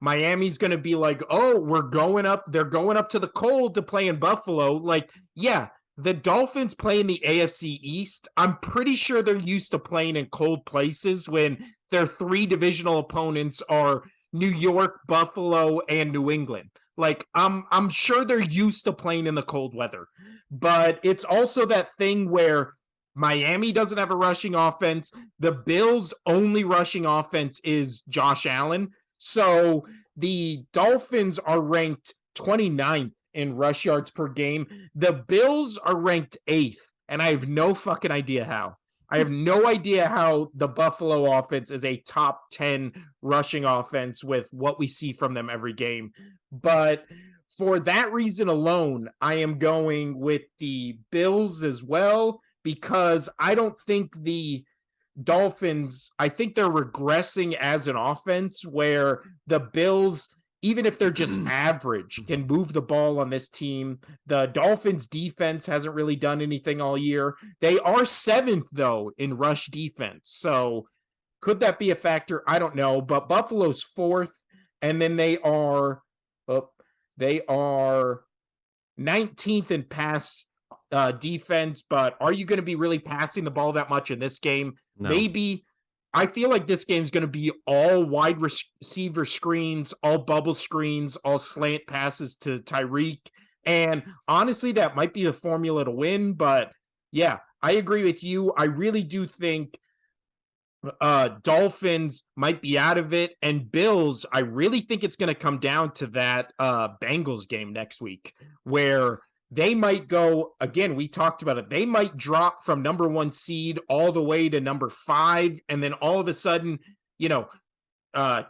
Miami's gonna be like, oh, they're going up to the cold to play in Buffalo. Like, yeah, the Dolphins play in the AFC East. I'm pretty sure they're used to playing in cold places when their 3 divisional opponents are New York, Buffalo, and New England. Like, I'm sure they're used to playing in the cold weather. But it's also that thing where Miami doesn't have a rushing offense. The Bills' only rushing offense is Josh Allen. So the Dolphins are ranked 29th in rush yards per game. The Bills are ranked 8th, and I have no fucking idea how. I have no idea how the Buffalo offense is a top 10 rushing offense with what we see from them every game. But for that reason alone, I am going with the Bills as well because I don't think the Dolphins, I think they're regressing as an offense where the Bills, even if they're just average, can move the ball on this team. The Dolphins defense hasn't really done anything all year. They are 7th, though, in rush defense. So could that be a factor? I don't know. But Buffalo's 4th, and then oh, they are 19th in pass defense, but are you going to be really passing the ball that much in this game?
No.
Maybe. I feel like this game is going to be all wide receiver screens, all bubble screens, all slant passes to Tyreek. And honestly, that might be the formula to win. But yeah, I agree with you. I really do think Dolphins might be out of it, and Bills, I really think it's going to come down to that Bengals game next week where they might go again. We talked about it. They might drop from number 1 seed all the way to number 5, and then all of a sudden, you know,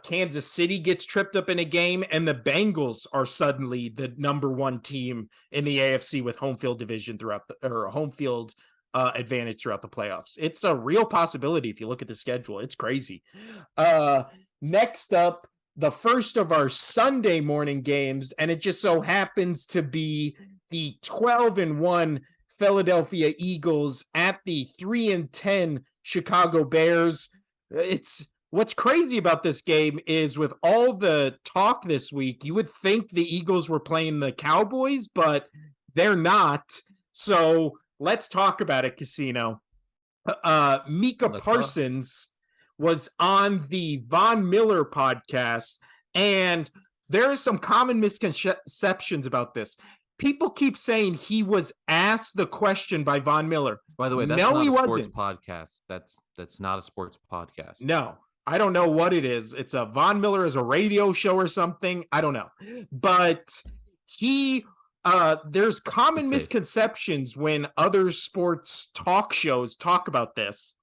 Kansas City gets tripped up in a game, and the Bengals are suddenly the number one team in the AFC with home field division home field advantage throughout the playoffs. It's a real possibility if you look at the schedule. It's crazy. Uh, Next up, the first of our Sunday morning games, and it just so happens to be the 12-1 Philadelphia Eagles at the 3-10 Chicago Bears. What's crazy about this game is with all the talk this week, you would think the Eagles were playing the Cowboys, but they're not. So let's talk about it, Casino. Micah
Let's talk.
Parsons was on the Von Miller podcast, and there are some common misconceptions about this. People keep saying he was asked the question by Von Miller.
By the way, that's
no,
not
he
a
wasn't.
sports podcast. That's not a sports podcast.
No, I don't know what it is. It's a Von Miller is a radio show or something. I don't know. But there's common misconceptions when other sports talk shows talk about this.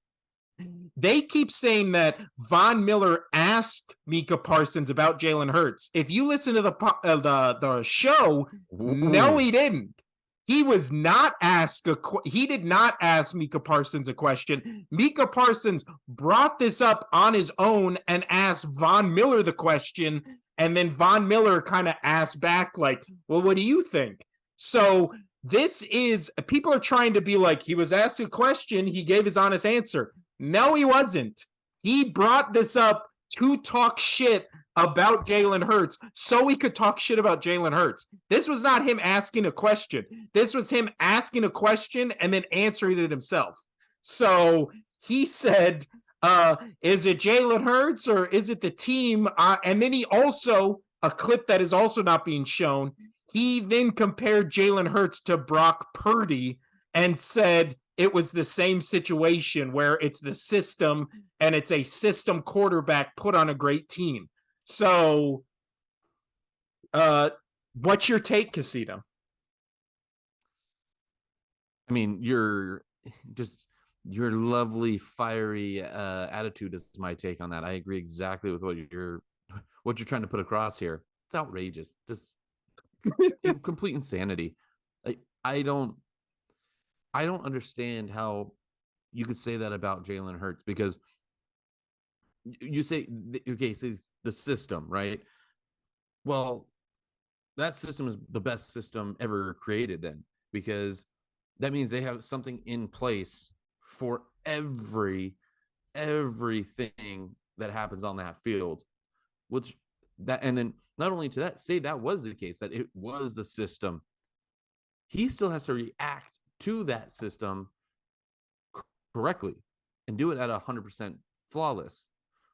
They keep saying that Von Miller asked Micah Parsons about Jalen Hurts. If you listen to the show, no, he didn't. He was not asked he did not ask Micah Parsons a question. Micah Parsons brought this up on his own and asked Von Miller the question, and then Von Miller kind of asked back like, well, what do you think? So people are trying to be like, he was asked a question, he gave his honest answer. No, he wasn't. He brought this up to talk shit about Jalen Hurts so he could talk shit about Jalen Hurts. This was not him asking a question. This was him asking a question and then answering it himself. So he said, is it Jalen Hurts or is it the team? And then he also, a clip that is also not being shown, he then compared Jalen Hurts to Brock Purdy and said it was the same situation where it's the system and it's a system quarterback put on a great team. So, what's your take, Casino?
I mean, your lovely, fiery attitude is my take on that. I agree exactly with what you're trying to put across here. It's outrageous. Just complete insanity. I don't understand how you could say that about Jalen Hurts, because you say, okay, so the system, right? Well, that system is the best system ever created then, because that means they have something in place for everything that happens on that field, and then not only to that, say that was the case, that it was the system, he still has to react to that system correctly and do it at 100% flawless,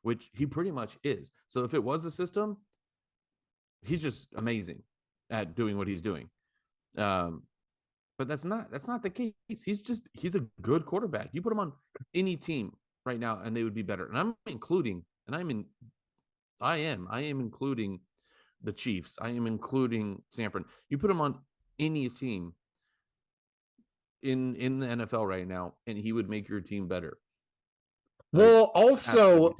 which he pretty much is. So if it was a system, he's just amazing at doing what he's doing. But that's not the case. He's a good quarterback. You put him on any team right now and they would be better. And I am including the Chiefs. I am including Sanford. You put him on any team in the NFL right now, and he would make your team better.
Well, also,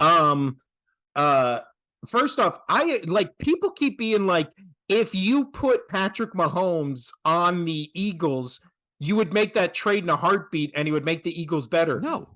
first off, people keep being like, if you put Patrick Mahomes on the Eagles, you would make that trade in a heartbeat and he would make the Eagles better.
No.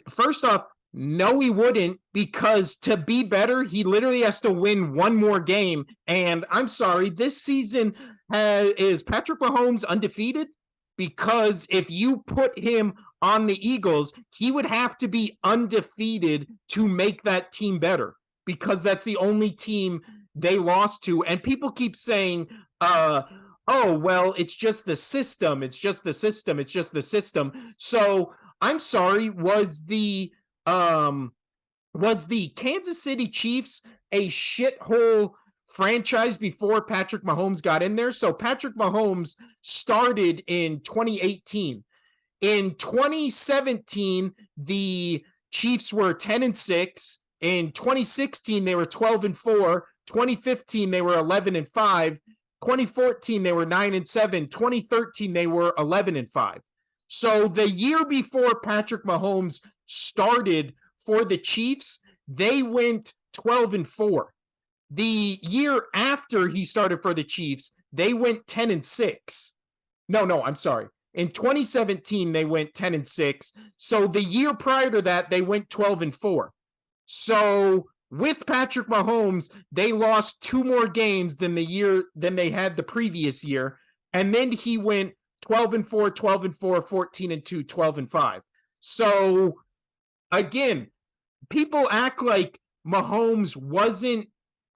First off, no, he wouldn't, because to be better, he literally has to win one more game. And I'm sorry, this season is Patrick Mahomes undefeated? Because if you put him on the Eagles, he would have to be undefeated to make that team better, because that's the only team they lost to. And people keep saying, oh, well, it's just the system. It's just the system. It's just the system. So I'm sorry, was the Kansas City Chiefs a shithole franchise before Patrick Mahomes got in there? So Patrick Mahomes started in 2018. In 2017, the Chiefs were 10-6. In 2016, they were 12-4. 2015, they were 11-5. 2014, they were 9-7. 2013, they were 11-5. So the year before Patrick Mahomes started for the Chiefs, they went 12-4. The year after he started for the Chiefs, they went 10-6. No, I'm sorry. In 2017, they went 10-6. So the year prior to that, they went 12-4. So with Patrick Mahomes, they lost 2 more games than they had the previous year. And then he went 12-4, 12-4, 14-2, 12-5. So again, people act like Mahomes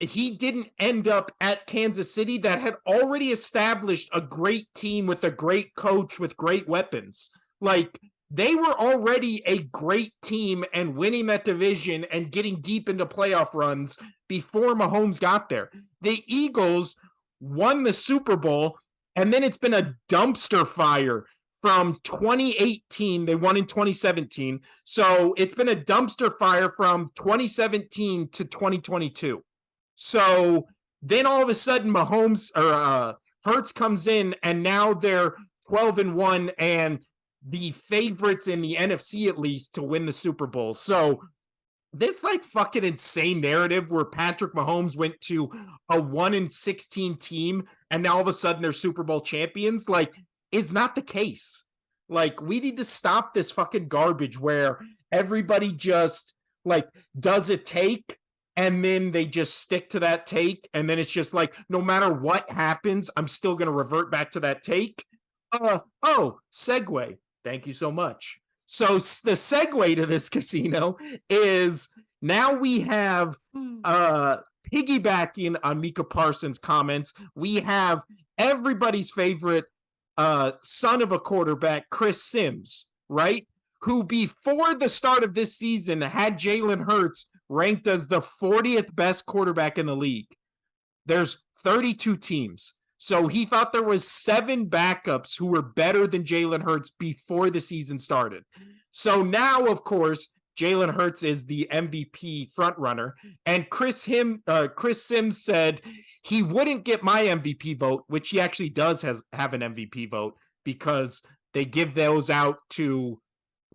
he didn't end up at Kansas City that had already established a great team with a great coach with great weapons. Like, they were already a great team and winning that division and getting deep into playoff runs before Mahomes got there. The Eagles won the Super Bowl, and then it's been a dumpster fire from 2018. They won in 2017. So it's been a dumpster fire from 2017 to 2022. So then all of a sudden Hurts comes in, and now they're 12-1 and the favorites in the NFC at least to win the Super Bowl. So this like fucking insane narrative where Patrick Mahomes went to a 1-16 team and now all of a sudden they're Super Bowl champions, like, is not the case. Like, we need to stop this fucking garbage where everybody just like does a take and then they just stick to that take, and then it's just like, no matter what happens, I'm still going to revert back to that take. Segue. Thank you so much. So the segue to this casino is now we have piggybacking on Mika Parsons' comments, we have everybody's favorite son of a quarterback, Chris Sims, right? Who before the start of this season had Jalen Hurts ranked as the 40th best quarterback in the league. There's 32 teams. So he thought there was 7 backups who were better than Jalen Hurts before the season started. So now, of course, Jalen Hurts is the MVP frontrunner. And Chris Sims said he wouldn't get my MVP vote, which he actually does have an MVP vote because they give those out to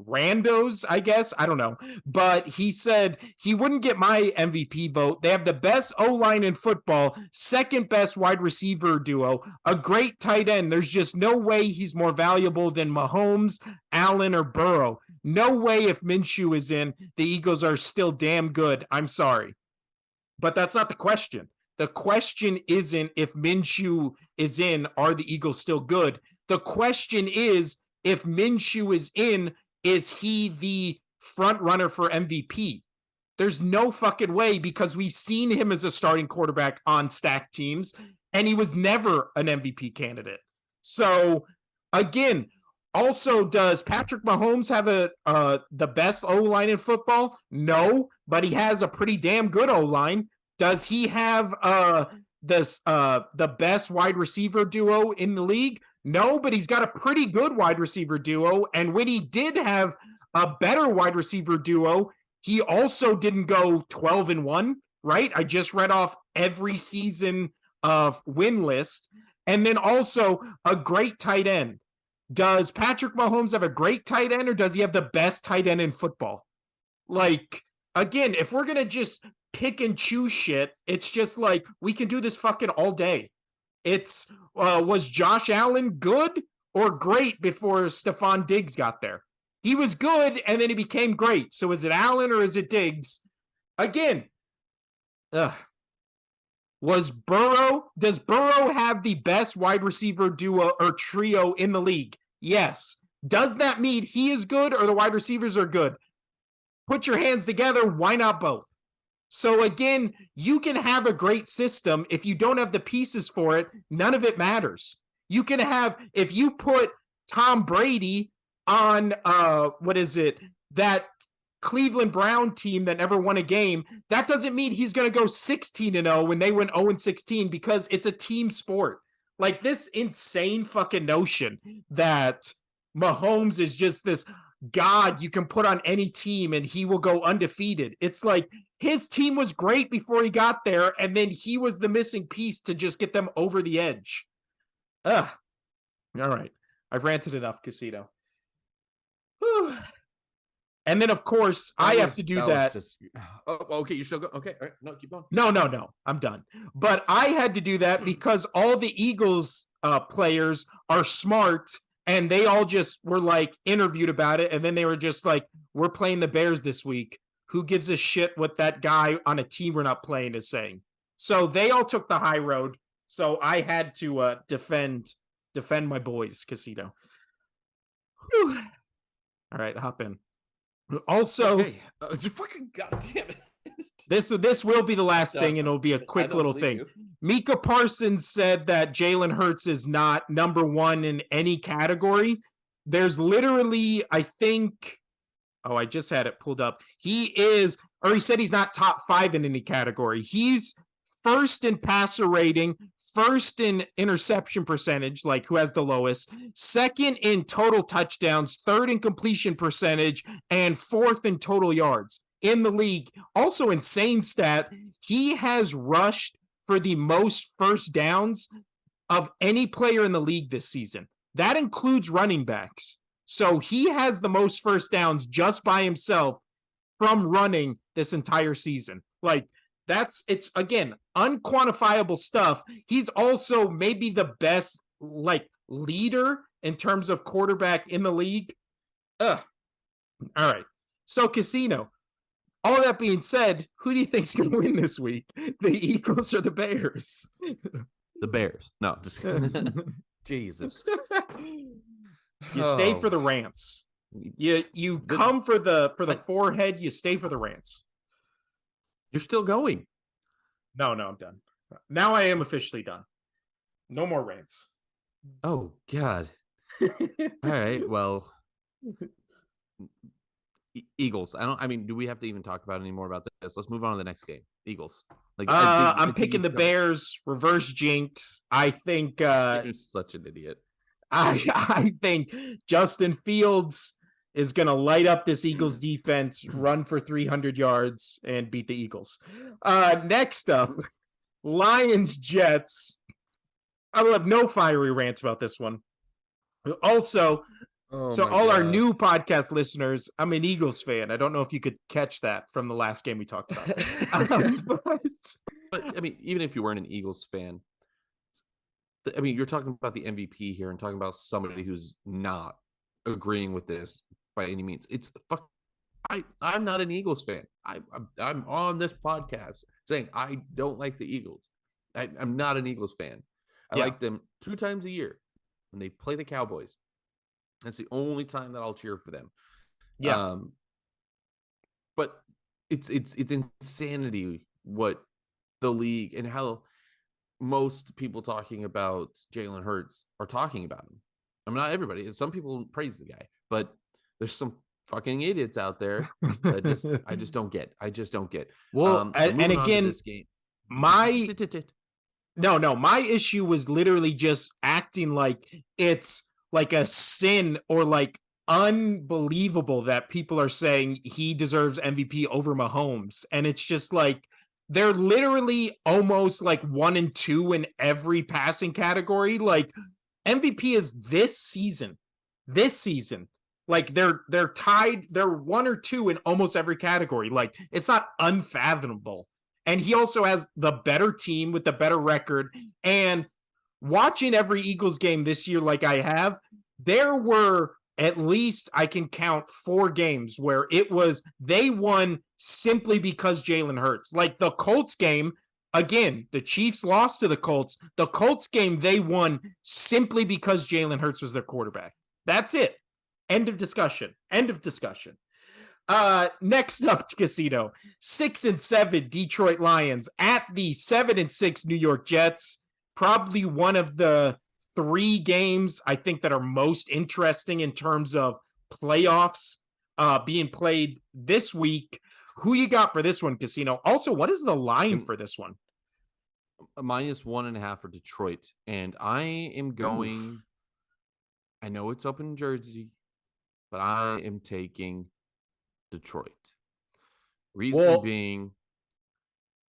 randos, I guess. I don't know. But he said he wouldn't get my MVP vote. They have the best O-line in football, second best wide receiver duo, a great tight end. There's just no way he's more valuable than Mahomes, Allen, or Burrow. No way if Minshew is in, the Eagles are still damn good. I'm sorry. But that's not the question. The question isn't if Minshew is in, are the Eagles still good? The question is, if Minshew is in, is he the front runner for MVP? There's no fucking way, because we've seen him as a starting quarterback on stacked teams, and he was never an MVP candidate. So, again, also, does Patrick Mahomes have the best O-line in football? No, but he has a pretty damn good O-line. Does he have the best wide receiver duo in the league? No, but he's got a pretty good wide receiver duo. And when he did have a better wide receiver duo, he also didn't go 12-1, right? I just read off every season of win list. And then also a great tight end. Does Patrick Mahomes have a great tight end, or does he have the best tight end in football? Like, again, if we're going to just pick and choose shit, it's just like, we can do this fucking all day. It's was Josh Allen good or great before Stephon Diggs got there? He was good, and then he became great. So is it Allen or is it Diggs? Again, does Burrow have the best wide receiver duo or trio in the league? Yes. Does that mean he is good or the wide receivers are good? Put your hands together. Why not both? So again, you can have a great system. If you don't have the pieces for it, none of it matters. You can have, if you put Tom Brady on, that Cleveland Brown team that never won a game, that doesn't mean he's going to go 16-0 when they went 0-16, because it's a team sport. Like, this insane fucking notion that Mahomes is just this god you can put on any team and he will go undefeated. It's like, his team was great before he got there, and then he was the missing piece to just get them over the edge. All right. I've ranted enough, Casino. Whew. And then, of course, I have to do
that was
that.
just okay. You still go. Okay, all right. No, keep going.
No, I'm done. But I had to do that because all the Eagles players are smart and they all just were like interviewed about it. And then they were just like, we're playing the Bears this week. Who gives a shit what that guy on a team we're not playing is saying? So they all took the high road. So I had to defend my boys, Casino. Whew. All right, hop in. Also,
Okay, fucking goddamn it.
This will be the last thing, and it'll be a quick little thing.
You.
Mika Parsons said that Jalen Hurts is not number one in any category. There's literally, I think, I just had it pulled up. He said he's not top 5 in any category. He's first in passer rating, first in interception percentage, like who has the lowest, second in total touchdowns, third in completion percentage, and fourth in total yards in the league. Also, insane stat, he has rushed for the most first downs of any player in the league this season. That includes running backs. So he has the most first downs just by himself from running this entire season. Like, it's again unquantifiable stuff. He's also maybe the best like leader in terms of quarterback in the league. All right. So Casino, all that being said, who do you think's going to win this week? The Eagles or the Bears?
The Bears. No, just Jesus.
You stay for the rants. You come for the forehead. You stay for the rants.
You're still going.
No, I'm done. Now I am officially done. No more rants.
Oh God. All right. Well. Eagles. Do we have to even talk about any more about this? Let's move on to the next game. Eagles.
I'm picking the Bears. Reverse jinx. I think
you're such an idiot.
I think Justin Fields is going to light up this Eagles defense, run for 300 yards, and beat the Eagles. Next up, Lions Jets. I will have no fiery rants about this one. Also, our new podcast listeners, I'm an Eagles fan. I don't know if you could catch that from the last game we talked about.
But even if you weren't an Eagles fan, you're talking about the MVP here and talking about somebody who's not agreeing with this by any means. I'm not an Eagles fan. I'm on this podcast saying I don't like the Eagles. I'm not an Eagles fan. I like them 2 times a year when they play the Cowboys. That's the only time that I'll cheer for them.
Yeah.
But it's insanity what the league and how most people talking about Jalen Hurts are talking about him. Not everybody. Some people praise the guy, but there's some fucking idiots out there that I just don't get.
Well, and again, this game. My issue was literally just acting like it's like a sin or like unbelievable that people are saying he deserves MVP over Mahomes. And it's just like, they're literally almost like 1 and 2 in every passing category. Like MVP is this season. Like they're tied. They're 1 or 2 in almost every category. Like it's not unfathomable. And he also has the better team with the better record. And watching every Eagles game this year, like I have, there were at least I can count 4 games where it was they won simply because Jalen Hurts. Like the Colts game, again, the Chiefs lost to the Colts. The Colts game, they won simply because Jalen Hurts was their quarterback. That's it. End of discussion. Next up, Casino, 6-7 Detroit Lions at the 7-6 New York Jets. Probably one of the 3 games I think that are most interesting in terms of playoffs being played this week. Who you got for this one, Casino? Also, what is the line for this one?
-1.5 for Detroit. And I am going, I know it's up in Jersey, but I am taking Detroit. Reason being,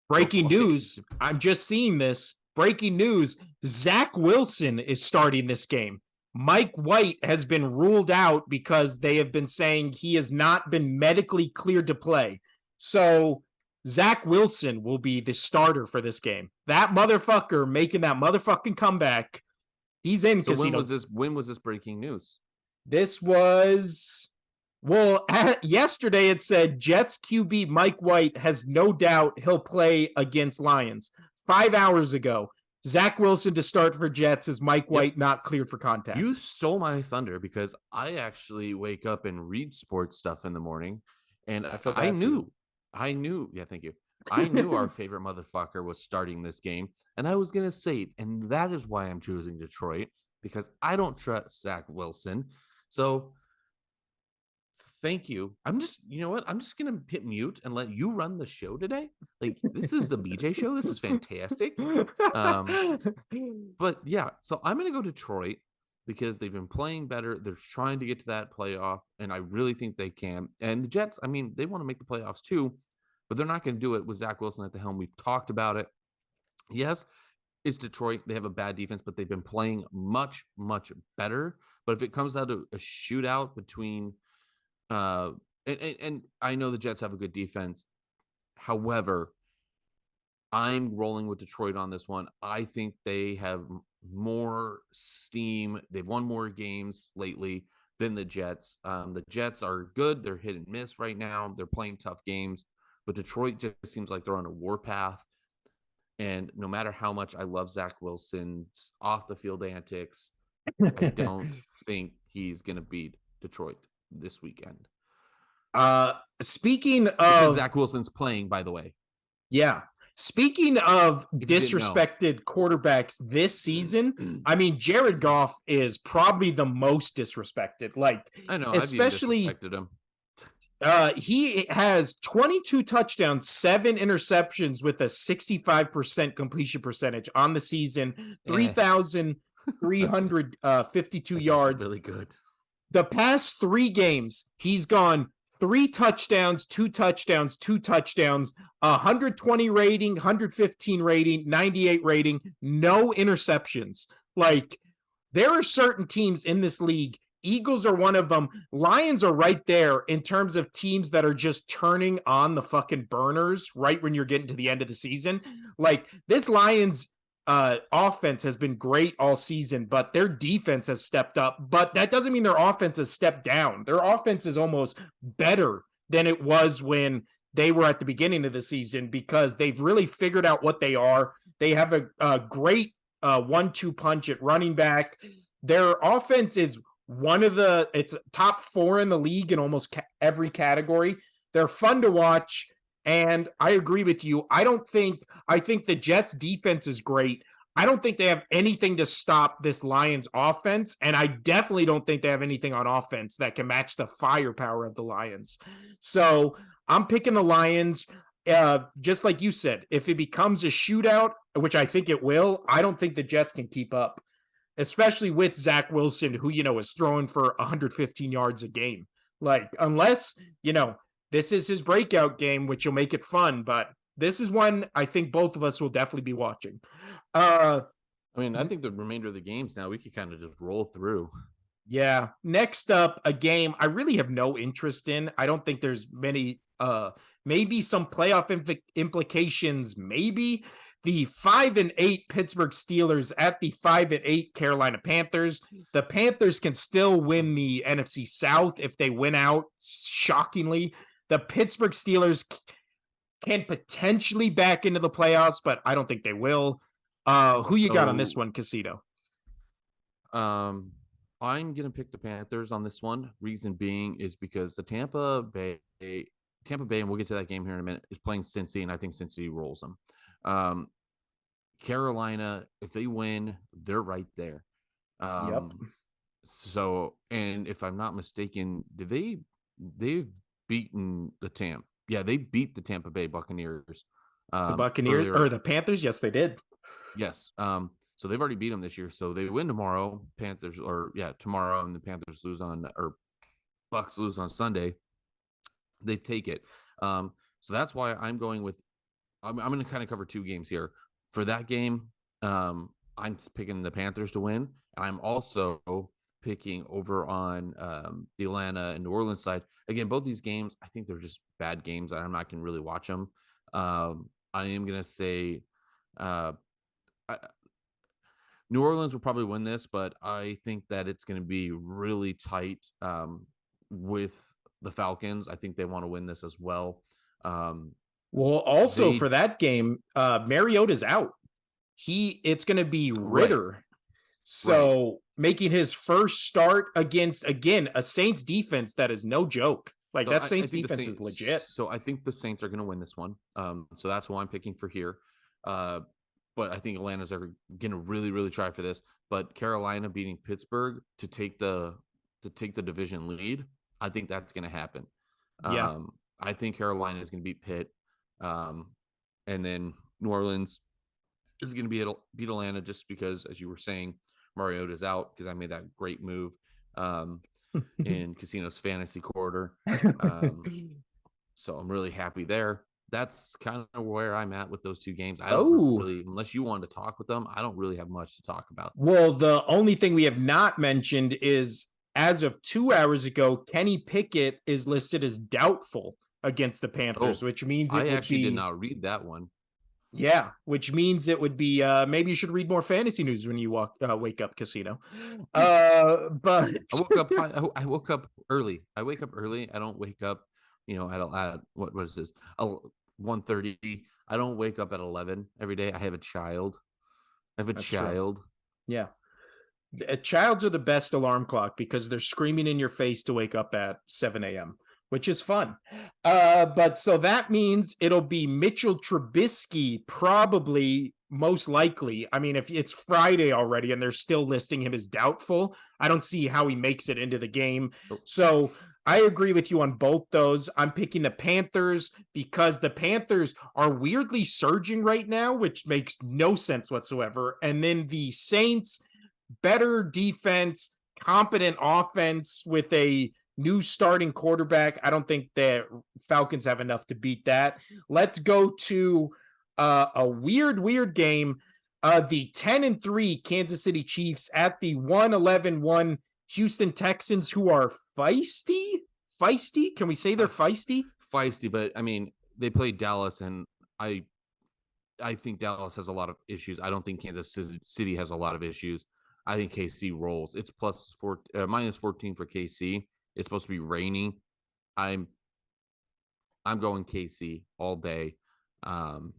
breaking news. I'm just seeing this. Breaking news. Zach Wilson is starting this game. Mike White has been ruled out because they have been saying he has not been medically cleared to play. So Zach Wilson will be the starter for this game. That motherfucker making that motherfucking comeback. He's in,
So
Casino.
when was this breaking news?
This was yesterday. It said Jets QB Mike White has no doubt he'll play against Lions. 5 hours ago, Zach Wilson to start for Jets as Mike
Yep.
White not cleared for contact.
You stole my thunder because I actually wake up and read sports stuff in the morning, and
I feel
I
bad for you.
knew. Yeah, thank you. I knew our favorite motherfucker was starting this game, and I was gonna say it, and that is why I'm choosing Detroit because I don't trust Zach Wilson. So thank you. I'm just, you know what? I'm just gonna hit mute and let you run the show today. Like this is the BJ show. This is fantastic. But yeah, so I'm gonna go Detroit because they've been playing better. They're trying to get to that playoff, and I really think they can. And the Jets, I mean, they want to make the playoffs too, but they're not going to do it with Zach Wilson at the helm. We've talked about it. Yes, it's Detroit. They have a bad defense, but they've been playing much, much better. But if it comes down to a shootout between uh and I know the Jets have a good defense. However, I'm rolling with Detroit on this one. I think they have more steam. They've won more games lately than the Jets. The Jets are good. They're hit and miss right now. They're playing tough games, but Detroit just seems like they're on a warpath. And no matter how much I love Zach Wilson's off the field antics, I don't think he's going to beat Detroit this weekend.
Speaking
Because
of
Zach Wilson's playing, by the way.
Yeah. Speaking of
If you didn't know.
disrespected quarterbacks this season, I mean, Jared Goff is probably the most disrespected. Like,
I know, I've even
especially
disrespected him.
he has 22 touchdowns, 7 interceptions with a 65% completion percentage on the season,
Eh,
3,352
that's actually
yards.
really good.
The past 3 games, he's gone 3 touchdowns, 2 touchdowns, 2 touchdowns, 120 rating, 115 rating, 98 rating, no interceptions. Like, there are certain teams in this league. Eagles are one of them. Lions are right there in terms of teams that are just turning on the fucking burners right when you're getting to the end of the season. Like, this Lions offense has been great all season, but their defense has stepped up. But that doesn't mean their offense has stepped down. Their offense is almost better than it was when they were at the beginning of the season because they've really figured out what they are. They have a great 1-2 punch at running back. Their offense is it's top 4 in the league in almost every category. They're fun to watch. And I agree with you. I think the Jets defense is great. I don't think they have anything to stop this Lions offense. And I definitely don't think they have anything on offense that can match the firepower of the Lions. So I'm picking the Lions. Just like you said, if it becomes a shootout, which I think it will, I don't think the Jets can keep up, especially with Zach Wilson, who, is throwing for 115 yards a game. Like, unless, this is his breakout game, which will make it fun. But this is one I think both of us will definitely be watching.
I think the remainder of the games now we could kind of just roll through.
Yeah. Next up, a game I really have no interest in. I don't think there's many, maybe some playoff implications, maybe. The 5-8 Pittsburgh Steelers at the 5-8 Carolina Panthers. The Panthers can still win the NFC South if they win out, shockingly. The Pittsburgh Steelers can potentially back into the playoffs, but I don't think they will. Who you got on this one, Casino?
I'm gonna pick the Panthers on this one. Reason being is because the Tampa Bay, and we'll get to that game here in a minute, is playing Cincy, and I think Cincy rolls them. Carolina, if they win, they're right there.
Yep.
So, and if I'm not mistaken, they've beaten the Tampa. Yeah, they beat the Tampa Bay Buccaneers.
The Buccaneers or the Panthers? Yes, they did.
Yes. So they've already beat them this year. So they win tomorrow. Tomorrow, and the Panthers lose or Bucks lose on Sunday. They take it. So that's why I'm going with. I'm going to kind of cover 2 games here. For that game, I'm picking the Panthers to win. I'm also picking over on the Atlanta and New Orleans side. Again, both these games, I think they're just bad games. I'm not going to really watch them. I am going to say uh, New Orleans will probably win this, but I think that it's going to be really tight with the Falcons. I think they want to win this as well. Um,
Well, also
they
for that game, Mariota's out. It's going to be
right,
Ritter.
right.
So making his first start against, again, a Saints defense that is no joke. Like
So
that
I
Saints
think the
defense is legit.
Saints. So I think the Saints are going to win this one. So that's who I'm picking for here. Uh, but I think Atlanta's are going to really, really try for this. But Carolina beating Pittsburgh to take the division lead, I think that's going to happen.
Yeah.
I think Carolina is going to beat Pitt, and then New Orleans is going to beat Atlanta just because, as you were saying, Mariota's out because I made that great move in Casino's fantasy quarter. Um, so I'm really happy there. That's kind of where I'm at with those two games. I don't
Oh,
really, unless you wanted to talk with them, I don't really have much to talk about.
well, the only thing we have not mentioned is as of 2 hours ago, Kenny Pickett is listed as doubtful against the Panthers,
Oh,
which means it
I
would
actually did
be,
not read that one.
yeah, which means it would be, maybe you should read more fantasy news when you wake up, Casino. But
I woke up fine. I woke up early. I wake up early. I don't wake up, at what is this? 1:30. I don't wake up at 11 every day. I have a child. I have a
that's true.
child.
Yeah. Childs are the best alarm clock because they're screaming in your face to wake up at 7 a.m., which is fun. But so that means it'll be Mitchell Trubisky, probably most likely. I mean, if it's Friday already and they're still listing him as doubtful, I don't see how he makes it into the game.
Oh,
So I agree with you on both those. I'm picking the Panthers because the Panthers are weirdly surging right now, which makes no sense whatsoever. And then the Saints, better defense, competent offense with a new starting quarterback. I don't think the Falcons have enough to beat that. Let's go to a weird game. The 10-3 Kansas City Chiefs at the 1-11-1 Houston Texans, who are feisty. Feisty? Can we say they're feisty?
feisty, but I mean, they played Dallas, and I think Dallas has a lot of issues. I don't think Kansas City has a lot of issues. I think KC rolls. It's minus 14 for KC. It's supposed to be rainy. I'm I'm going KC all day. Um,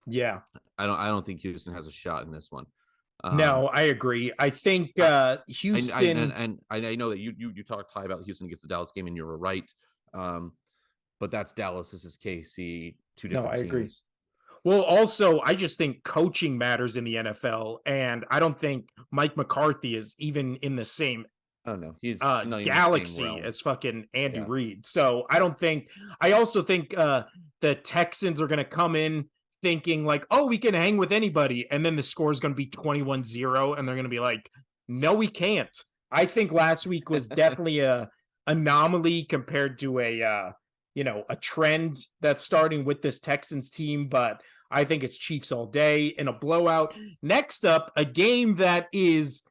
Yeah.
I don't think Houston has a shot in this one.
No,
Um,
I agree. I think
I
Houston.
I know that you talked high about Houston against the Dallas game, and you were right. Um, but that's Dallas. This is KC. Two
No,
different
I agree.
teams.
Well, also, I just think coaching matters in the NFL, and I don't think Mike McCarthy is even in the same
Oh no, he's not even the same
galaxy
realm.
as fucking Andy
Yeah.
Reid. So I don't think. I also think the Texans are going to come in thinking like, oh, we can hang with anybody, and then the score is going to be 21-0, and they're going to be like, no, we can't. I think last week was definitely a anomaly compared to a trend that's starting with this Texans team, but I think it's Chiefs all day in a blowout. Next up, a game that is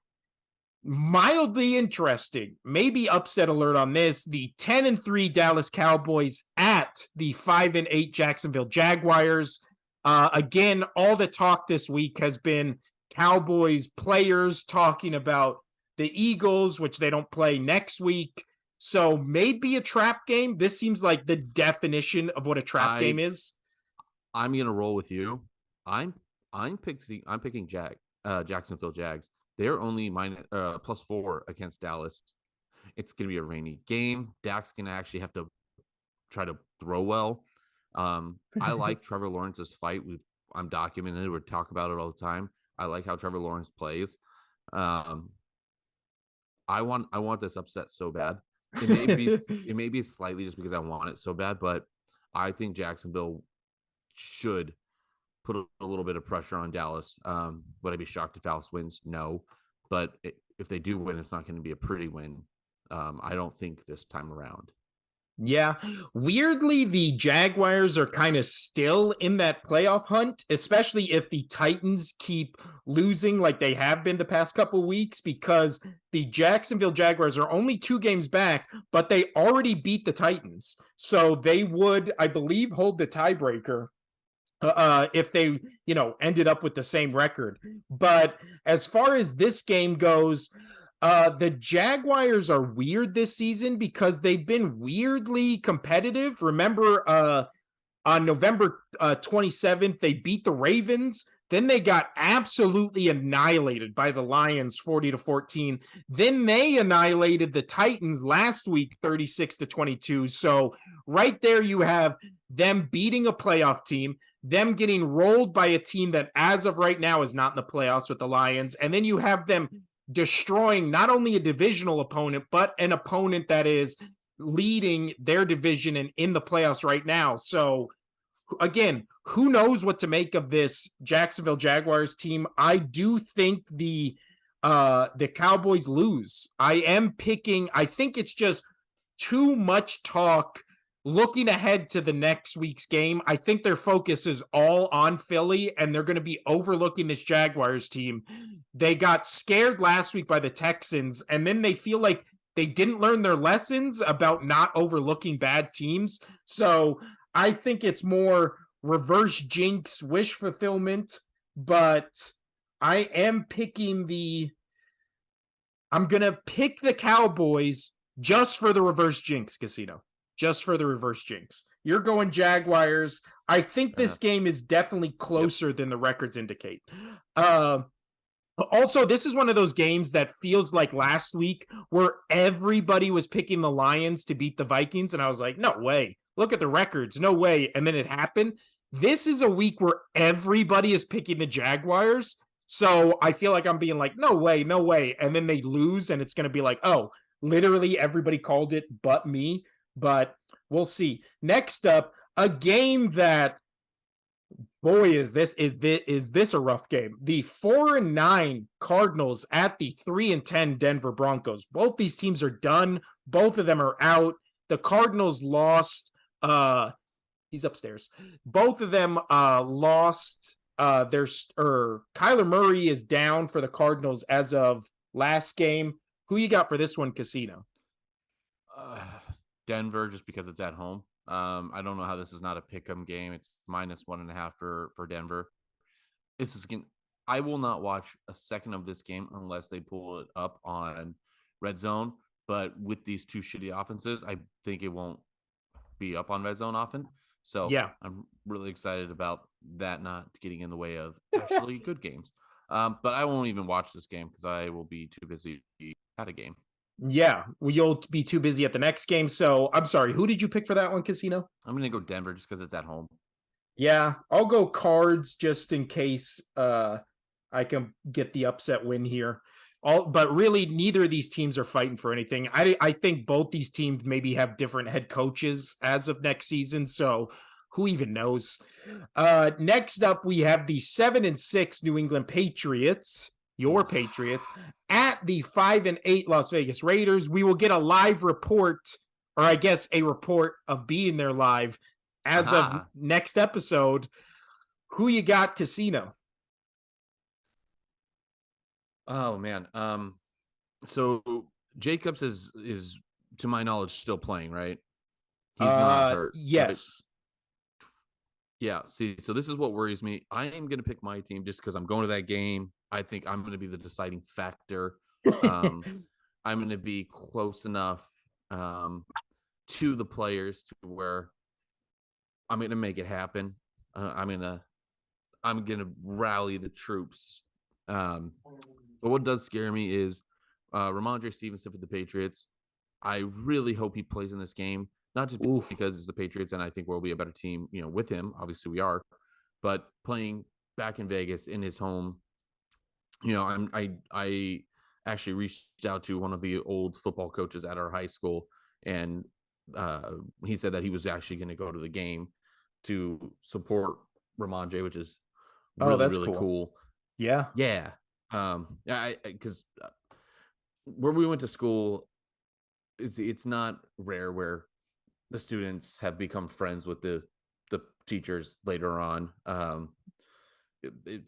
mildly interesting. Maybe upset alert on this. The 10-3 Dallas Cowboys at the 5-8 Jacksonville Jaguars. Again, all the talk this week has been Cowboys players talking about the Eagles, which they don't play next week. So maybe a trap game. This seems like the definition of what a trap game
I
is.
I'm gonna roll with you. I'm I'm picking Jacksonville Jags. They're only +4 against Dallas. It's gonna be a rainy game. Dak's gonna actually have to try to throw well. I like Trevor Lawrence's fight. I'm documented. We talk about it all the time. I like how Trevor Lawrence plays. Um, I want this upset so bad. It may be slightly just because I want it so bad, but I think Jacksonville should put a little bit of pressure on Dallas. Would I be shocked if Dallas wins? No, but if they do win, it's not going to be a pretty win. I don't think this time around.
Yeah. Weirdly, the Jaguars are kind of still in that playoff hunt, especially if the Titans keep losing like they have been the past couple weeks, because the Jacksonville Jaguars are only 2 games back, but they already beat the Titans. So they would, I believe, hold the tiebreaker if they, ended up with the same record. But as far as this game goes, the Jaguars are weird this season because they've been weirdly competitive. Remember, on November 27th, they beat the Ravens. Then they got absolutely annihilated by the Lions 40-14. Then they annihilated the Titans last week 36-22. So right there you have them beating a playoff team, them getting rolled by a team that as of right now is not in the playoffs with the Lions, and then you have them destroying not only a divisional opponent but an opponent that is leading their division and in the playoffs right now. So again, who knows what to make of this Jacksonville Jaguars team? I do think the Cowboys lose. I think it's just too much talk looking ahead to the next week's game. I think their focus is all on Philly and they're going to be overlooking this Jaguars team. They got scared last week by the Texans and then they feel like they didn't learn their lessons about not overlooking bad teams. So I think it's more reverse jinx wish fulfillment, but I am picking I'm going to pick the Cowboys just for the reverse jinx, Casino. Just for the reverse jinx. You're going Jaguars. I think this
Uh,
game is definitely
yep.
closer than the records indicate. Uh, Also, this is one of those games that feels like last week where everybody was picking the Lions to beat the Vikings. And I was like, no way. Look at the records. No way. And then it happened. This is a week where everybody is picking the Jaguars. So I feel like I'm being like, no way, no way. And then they lose, and it's going to be like, oh, literally everybody called it but me. But we'll see. Next up, a game that boy, is this a rough game. The 4-9 Cardinals at the 3-10 Denver Broncos. Both these teams are done. Both of them are out. The Cardinals lost. He's upstairs. Both of them lost. Kyler Murray is down for the Cardinals as of last game. Who you got for this one, Casino?
Uh, Denver, just because it's at home. I don't know how this is not a pick'em game. It's -1.5 for Denver. This is I will not watch a second of this game unless they pull it up on Red Zone. But with these two shitty offenses, I think it won't be up on Red Zone often. So
Yeah.
I'm really excited about that not getting in the way of actually good games. But I won't even watch this game because I will be too busy at a game.
Yeah. Well, you'll be too busy at the next game. So I'm sorry. Who did you pick for that one, Casino?
I'm going to go Denver just because it's at home.
Yeah, I'll go Cards just in case I can get the upset win here. But really neither of these teams are fighting for anything. I think both these teams maybe have different head coaches as of next season, so who even knows. Next up we have the 7-6 New England Patriots, your
Ooh.
Patriots, at the 5-8 Las Vegas Raiders. We will get a live report, or I guess a report of being there live as of
Aha.
next episode. Who you got, Casino?
Oh man. So Jacobs is to my knowledge still playing, right? He's not hurt, right?
Yes.
Yeah. See, so this is what worries me. I am going to pick my team just because I'm going to that game. I think I'm going to be the deciding factor. Um, I'm going to be close enough to the players to where I'm going to make it happen. I'm gonna rally the troops. But what does scare me is Ramondre Stevenson for the Patriots. I really hope he plays in this game, not just
Oof.
because it's the Patriots and I think we'll be a better team, with him. Obviously, we are, but playing back in Vegas in his home. I actually reached out to one of the old football coaches at our high school, and he said that he was actually going to go to the game to support Ramondre, which is
Oh,
really
that's
really
cool.
cool.
Yeah.
Yeah. I because where we went to school, it's not rare where the students have become friends with the teachers later on. It, it,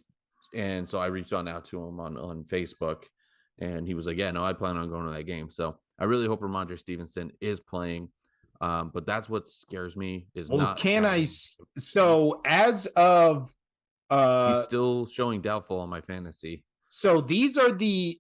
and so I reached out to him on Facebook, and he was like, "Yeah, no, I plan on going to that game." So I really hope Ramondre Stevenson is playing. But that's what scares me is
Well,
not having.
so as of
He's
uh
still showing doubtful on my fantasy.
so these are the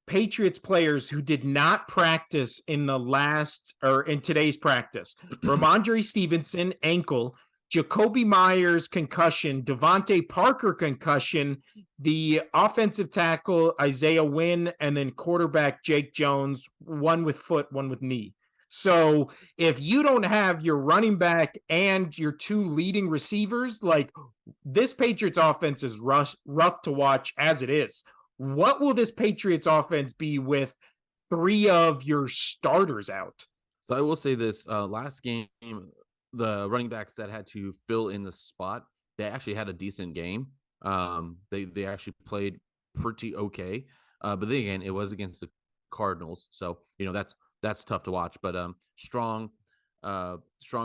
Patriots players who did not practice in the last or in today's practice. Ramondre Stevenson, ankle. Jacoby Myers, concussion. Devontae Parker, concussion. The offensive tackle, Isaiah Wynn, and then quarterback, Jake Jones, one with foot, one with knee. So if you don't have your running back and your two leading receivers, like this Patriots offense is rough to watch as it is. What will this Patriots offense be with three of your starters out?
So I will say this: last game, the running backs that had to fill in the spot, they actually had a decent game. They actually played pretty okay, but then again, it was against the Cardinals, so that's tough to watch. But Strong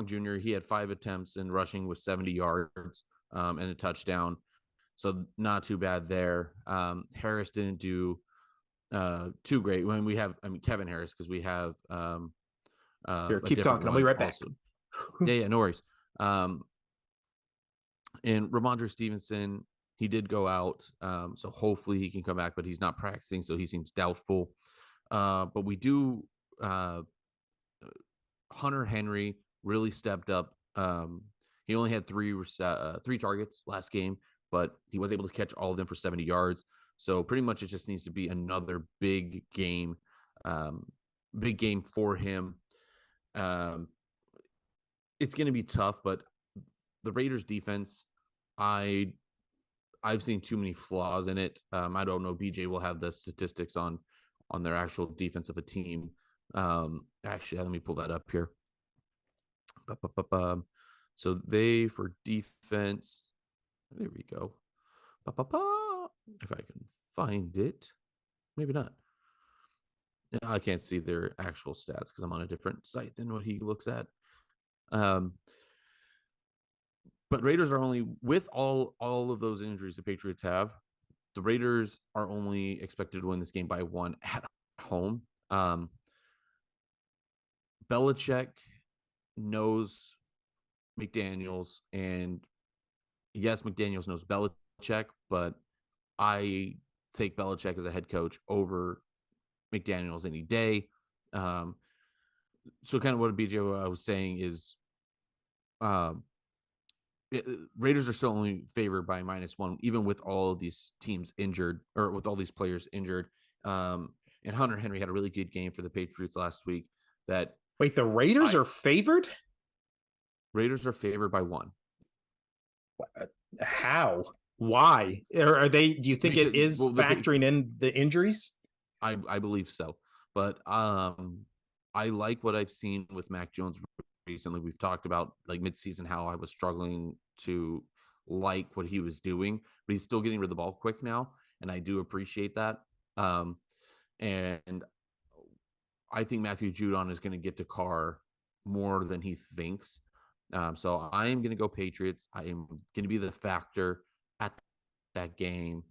Junior, he had 5 attempts in rushing with 70 yards and a touchdown, so not too bad there. Harris didn't do too great when we have, Kevin Harris, because we have
Here,
a
keep
different
talking. I'll be
one
right back.
also. Yeah, no worries. And Ramondre Stevenson, he did go out, so hopefully he can come back, but he's not practicing, so he seems doubtful. But we do. Hunter Henry really stepped up. He only had three targets last game, but he was able to catch all of them for 70 yards. So pretty much it just needs to be another big game for him. Um, it's going to be tough, but the Raiders defense, I've seen too many flaws in it. I don't know. BJ will have the statistics on their actual defense of a team. Actually, let me pull that up here. So they, for defense, there we go. If I can find it, maybe not. I can't see their actual stats because I'm on a different site than what he looks at. But Raiders are only, with all of those injuries the Patriots have, the Raiders are only expected to win this game by 1 at home. Belichick knows McDaniels, and yes, McDaniels knows Belichick, but I take Belichick as a head coach over McDaniels any day. So kind of what BJ was saying is, Raiders are still only favored by -1, even with all of these teams injured, or with all these players injured. And Hunter Henry had a really good game for the Patriots last week.
Wait, the Raiders are favored?
Raiders are favored by 1.
How? Why? Are they? Do you think it is
Well,
factoring in the injuries?
I believe so, but I like what I've seen with Mac Jones recently. We've talked about, like, midseason, how I was struggling to like what he was doing, but he's still getting rid of the ball quick now, and I do appreciate that. And I think Matthew Judon is going to get to Carr more than he thinks. So I am going to go Patriots. I am going to be the factor at that game.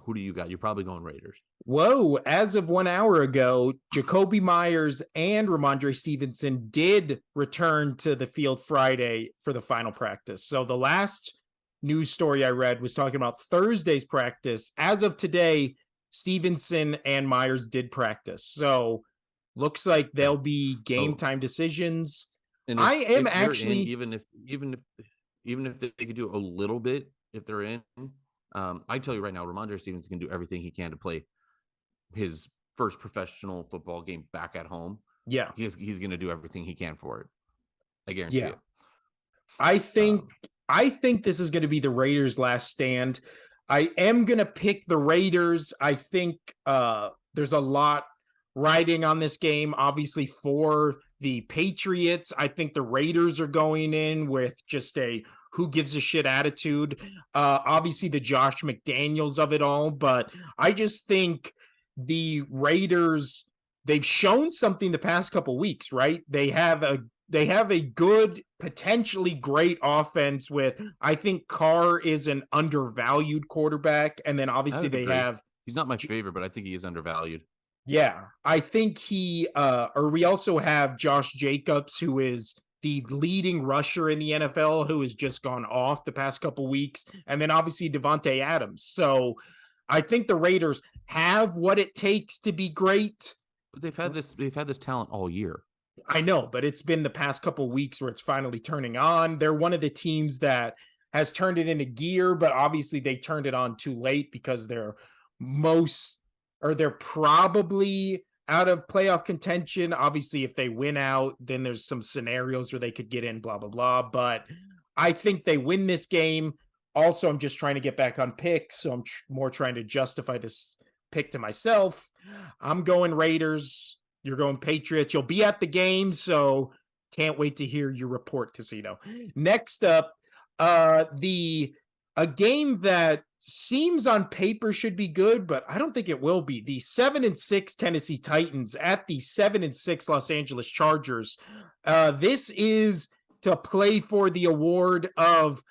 Who do you got? You're probably going Raiders.
Whoa, as of 1 hour ago, Jacoby Myers and Ramondre Stevenson did return to the field Friday for the final practice. So the last news story I read was talking about Thursday's practice. As of today, Stevenson and Myers did practice. So looks like they'll be game time decisions.
And
I am
if they're
actually
in, even if they could do a little bit, if they're in, I tell you right now, Ramondre Stevenson can do everything he can to play his first professional football game back at home.
Yeah.
He's going to do everything he can for it. I guarantee it.
I think this is going to be the Raiders' last stand. I am going to pick the Raiders. I think there's a lot riding on this game, obviously, for the Patriots. I think the Raiders are going in with just a who gives a shit attitude. Obviously, the Josh McDaniels of it all, but I just think the Raiders they've shown something the past couple weeks, right? They have a good, potentially great offense with, I think Carr is an undervalued quarterback. And then
I
obviously
would
they
agree.
have,
He's not my favorite, but I think he is undervalued.
yeah, I think or we also have Josh Jacobs, who is the leading rusher in the NFL, who has just gone off the past couple weeks. And then obviously Devontae Adams. So I think the Raiders have what it takes to be great.
But they've had this talent all year.
I know, but it's been the past couple weeks where it's finally turning on. They're one of the teams that has turned it into gear, but obviously they turned it on too late because most they're probably out of playoff contention. Obviously, if they win out, then there's some scenarios where they could get in, blah, blah, blah. But I think they win this game. Also, I'm just trying to get back on picks, so I'm more trying to justify this pick to myself. I'm going Raiders. You're going Patriots. You'll be at the game, so can't wait to hear your report, Casino. Next up, the a game that seems on paper should be good, but I don't think it will be. The 7-6 Tennessee Titans at the 7-6 Los Angeles Chargers. This is to play for the award of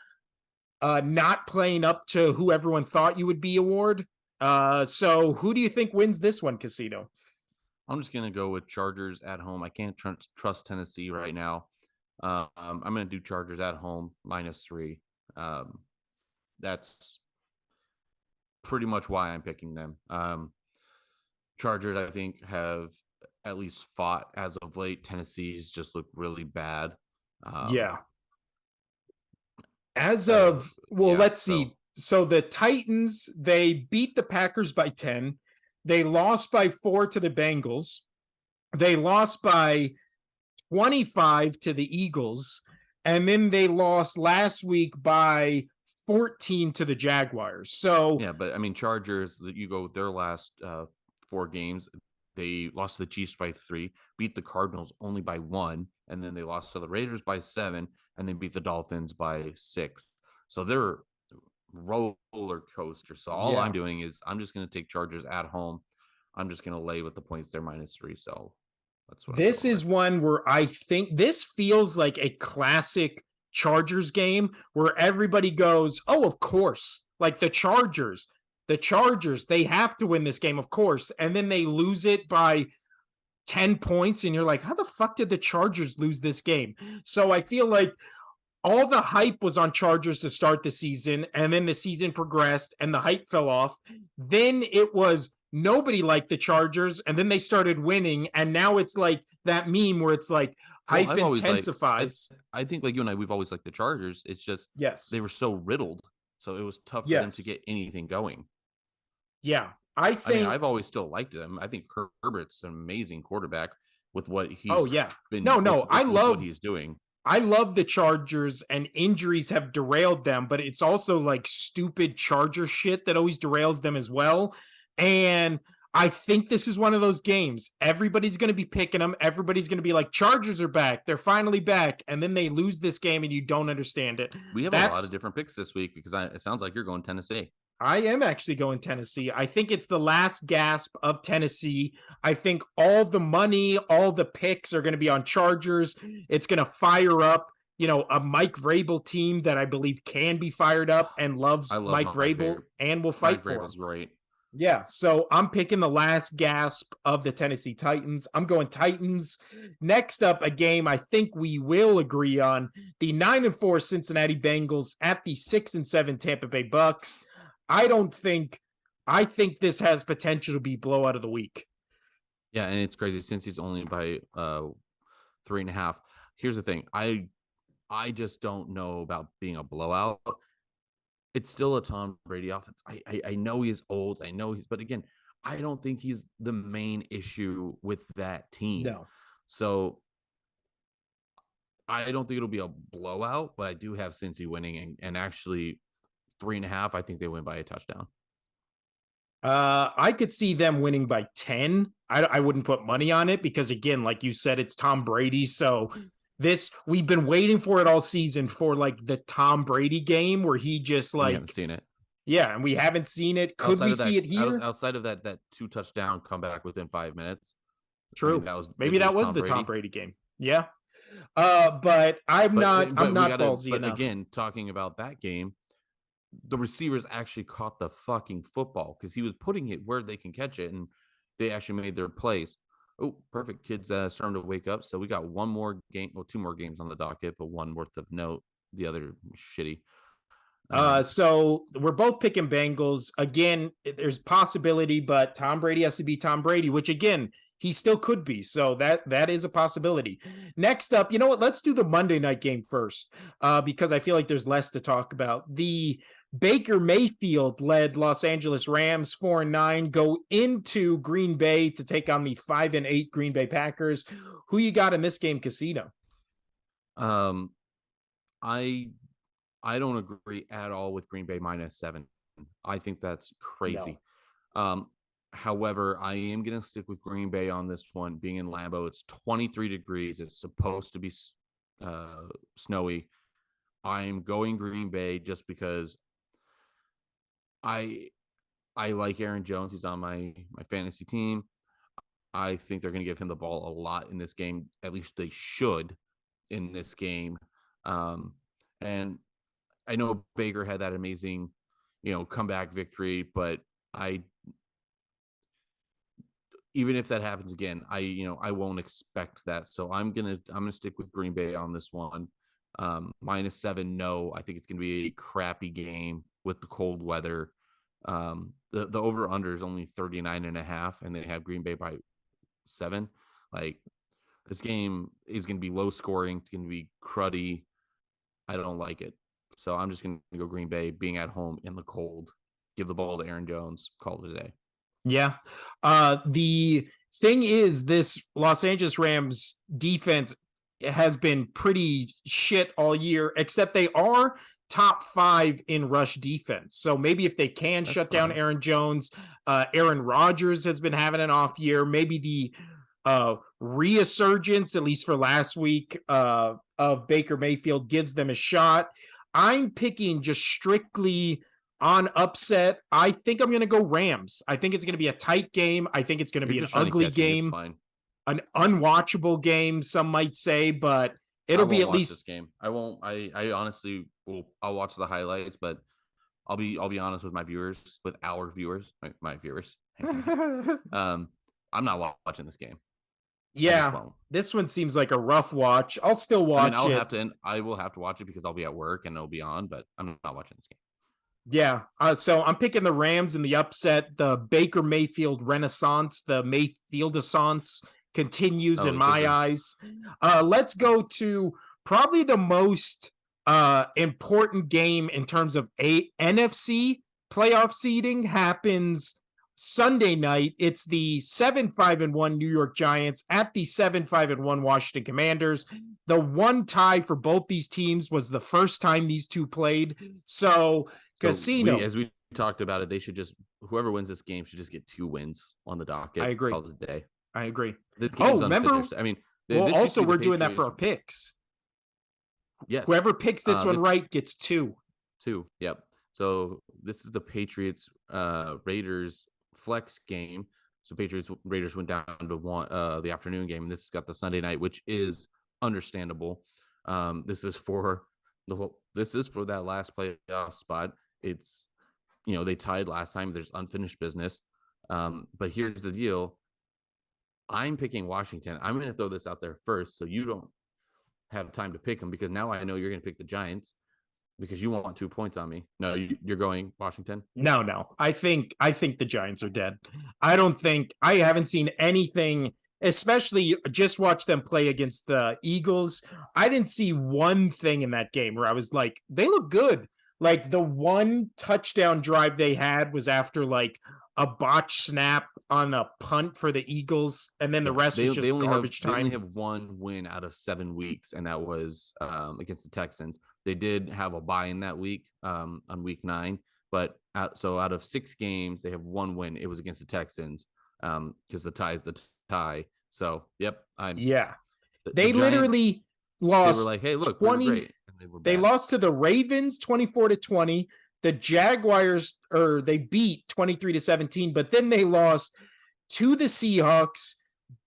not playing up to who everyone thought you would be award. So who do you think wins this one, Casino?
I'm just gonna go with Chargers at home. I can't trust Tennessee right now. I'm gonna do Chargers at home -3. That's pretty much why I'm picking them. Chargers, I think, have at least fought as of late. Tennessee's just looked really bad.
Yeah. As
Uh,
of, well,
yeah.
let's see. So the Titans, they beat the Packers by 10. They lost by 4 to the Bengals. They lost by 25 to the Eagles. And then they lost last week by 14 to the Jaguars. So
yeah, but I mean, Chargers. You go with their last 4 games. They lost to the Chiefs by 3, beat the Cardinals only by 1, and then they lost to the Raiders by 7, and then beat the Dolphins by 6. So they're roller coaster. So all
yeah,
I'm doing is I'm just going to take Chargers at home. I'm just going to lay with the points there -3. So that's what I'm
this
going with.
is one where I think this feels like a classic Chargers game where everybody goes, oh, of course. Like the Chargers, they have to win this game, of course. And then they lose it by 10 points. And you're like, how the fuck did the Chargers lose this game? So I feel like all the hype was on Chargers to start the season, and then the season progressed and the hype fell off. Then it was nobody liked the Chargers, and then they started winning, and now it's like that meme where it's like
Well,
hype
I've always like
intensifies.
I think like you and I, we've always liked the Chargers. It's just
Yes.
they were so riddled, so it was tough for them to
Yes.
get anything going.
Yeah. I
I mean,
think,
I've always still liked them. I think Herbert's an amazing quarterback with what
oh
he's
yeah.
been
No, no,
with what he's doing.
I love the Chargers, and injuries have derailed them, but it's also like stupid Charger shit that always derails them as well. And I think this is one of those games. Everybody's going to be picking them. Everybody's going to be like, Chargers are back. They're finally back. And then they lose this game and you don't understand it.
We have a lot
That's
of different picks this week because it sounds like you're going Tennessee.
I am actually going Tennessee. I think it's the last gasp of Tennessee. I think all the money, all the picks are going to be on Chargers. It's going to fire up, a Mike Vrabel team that I believe can be fired up and loves
I love
Mike
Mike
Vrabel
Vrabel.
and will
Mike
fight for him.
Vrabel's great.
Yeah, so I'm picking the last gasp of the Tennessee Titans. I'm going Titans. Next up, a game I think we will agree on: the 9-4 Cincinnati Bengals at the 6-7 Tampa Bay Bucks. I think this has potential to be blowout of the week.
Yeah, and it's crazy since he's only by 3.5. Here's the thing. I just don't know about being a blowout. It's still a Tom Brady offense. I know he's old. I know but again, I don't think he's the main issue with that team.
No.
So I don't think it'll be a blowout, but I do have Cincy winning and actually 3.5. I think they win by a touchdown.
I could see them winning by 10. I wouldn't put money on it because, again, like you said, it's Tom Brady. So we've been waiting for it all season for like the Tom Brady game where he just
We haven't seen it.
Yeah, and we haven't seen it. Could we see it here?
Outside of that 2 touchdown comeback within 5 minutes, I think
True.
that was
Maybe that
vintage
was
Tom
the Tom
Brady.
Brady game. Yeah. But I'm not I'm
But we
not
gotta.
ballsy
But
enough.
again, talking about that game, the receivers actually caught the fucking football because he was putting it where they can catch it, and they actually made their plays. Oh, perfect. Kids starting to wake up. So we got one more game, well, two more games on the docket, but one worth of note. The other shitty. Um,
So we're both picking Bengals. Again, there's possibility, but Tom Brady has to be Tom Brady, which again, he still could be. So that is a possibility. Next up, you know what? Let's do the Monday night game first, because I feel like there's less to talk about. The Baker Mayfield led Los Angeles Rams 4-9 go into Green Bay to take on the 5-8 Green Bay Packers. Who you got in this game, Casino?
um, I I don't agree at all with Green Bay -7. I think that's
No.
crazy. Um, However, I am going to stick with Green Bay on this one. Being in Lambeau, it's 23 degrees. It's supposed to be snowy. I'm going Green Bay just because I I like Aaron Jones. He's on my fantasy team. I think they're going to give him the ball a lot in this game. At least they should in this game. Um, and I know Baker had that amazing, comeback victory, but I even if that happens again, I won't expect that. So I'm gonna stick with Green Bay on this one. -7, no. I think it's gonna be a crappy game with the cold weather. The over under is only 39.5, and they have Green Bay by 7. Like this game is gonna be low scoring. It's gonna be cruddy. I don't like it. So I'm just gonna go Green Bay, being at home in the cold. Give the ball to Aaron Jones. Call it a day.
Yeah. The thing is, this Los Angeles Rams defense has been pretty shit all year, except they are top 5 in rush defense. So maybe if they can
That's
shut down
fine.
Aaron Jones, Aaron Rodgers has been having an off year. Maybe the resurgence, at least for last week, of Baker Mayfield gives them a shot. I'm picking just strictly on upset. I think I'm going to go Rams. I think it's going to be a tight game. I think it's going to
You're
be an
just trying to
ugly
catch me. It's
game,
fine.
an unwatchable game, some might say, but
I
it'll be
won't
at
watch this
least,
game. I won't. I honestly will. I'll watch the highlights, but I'll be honest with my viewers, with our viewers, my viewers. um, I'm not watching this game. I just
yeah,
won't.
this one seems like a rough watch. I'll still
I mean,
watch it.
I will have to watch it because I'll be at work and it'll be on, but I'm not watching this game.
Yeah. So I'm picking the Rams in the upset. The Baker Mayfield renaissance, the Mayfield assance continues in
Oh, there's
my
a
eyes. Let's go to probably the most important game in terms of a NFC playoff seeding happens Sunday night. It's the 7-5-1 New York Giants at the 7-5-1 Washington Commanders. The one tie for both these teams was the first time these two played. So
so we
Casino.
as we talked about it, they should just whoever wins this game should just get 2 wins on the
I
docket.
agree.
Call it a day.
I agree.
This
Oh,
game's
remember?
unfinished. I mean,
Well,
this used to
also
be the
we're doing that for
Patriots.
our picks.
Yes.
Whoever picks this one
This
right gets 2.
2. Yep. So this is the Patriots Raiders flex game. So Patriots Raiders went down to one the afternoon game. And this has got the Sunday night, which is understandable. This is for that last playoff spot. It's they tied last time. There's unfinished business. But here's the deal. I'm picking Washington. I'm going to throw this out there first, so you don't have time to pick them because now I know you're going to pick the Giants because you want 2 points on me. No, you're going Washington.
No. I think the Giants are dead. I haven't seen anything, especially just watch them play against the Eagles. I didn't see one thing in that game where I was like, they look good. Like the one touchdown drive they had was after like a botch snap on a punt for the Eagles, and then the
Yeah,
rest was
they
just
only have
garbage
they only
time.
have one win out of 7 weeks, and that was against the Texans. They did have a bye in that week on week 9, but out of 6 games, they have one win. It was against the Texans because the tie is the tie. So yep,
Yeah.
the
They
Giants.
literally
They were
lost
like, hey, look, we were
20.
great, and they were
They
bad.
lost to the Ravens 24-20. The Jaguars, or they beat 23-17, but then they lost to the Seahawks,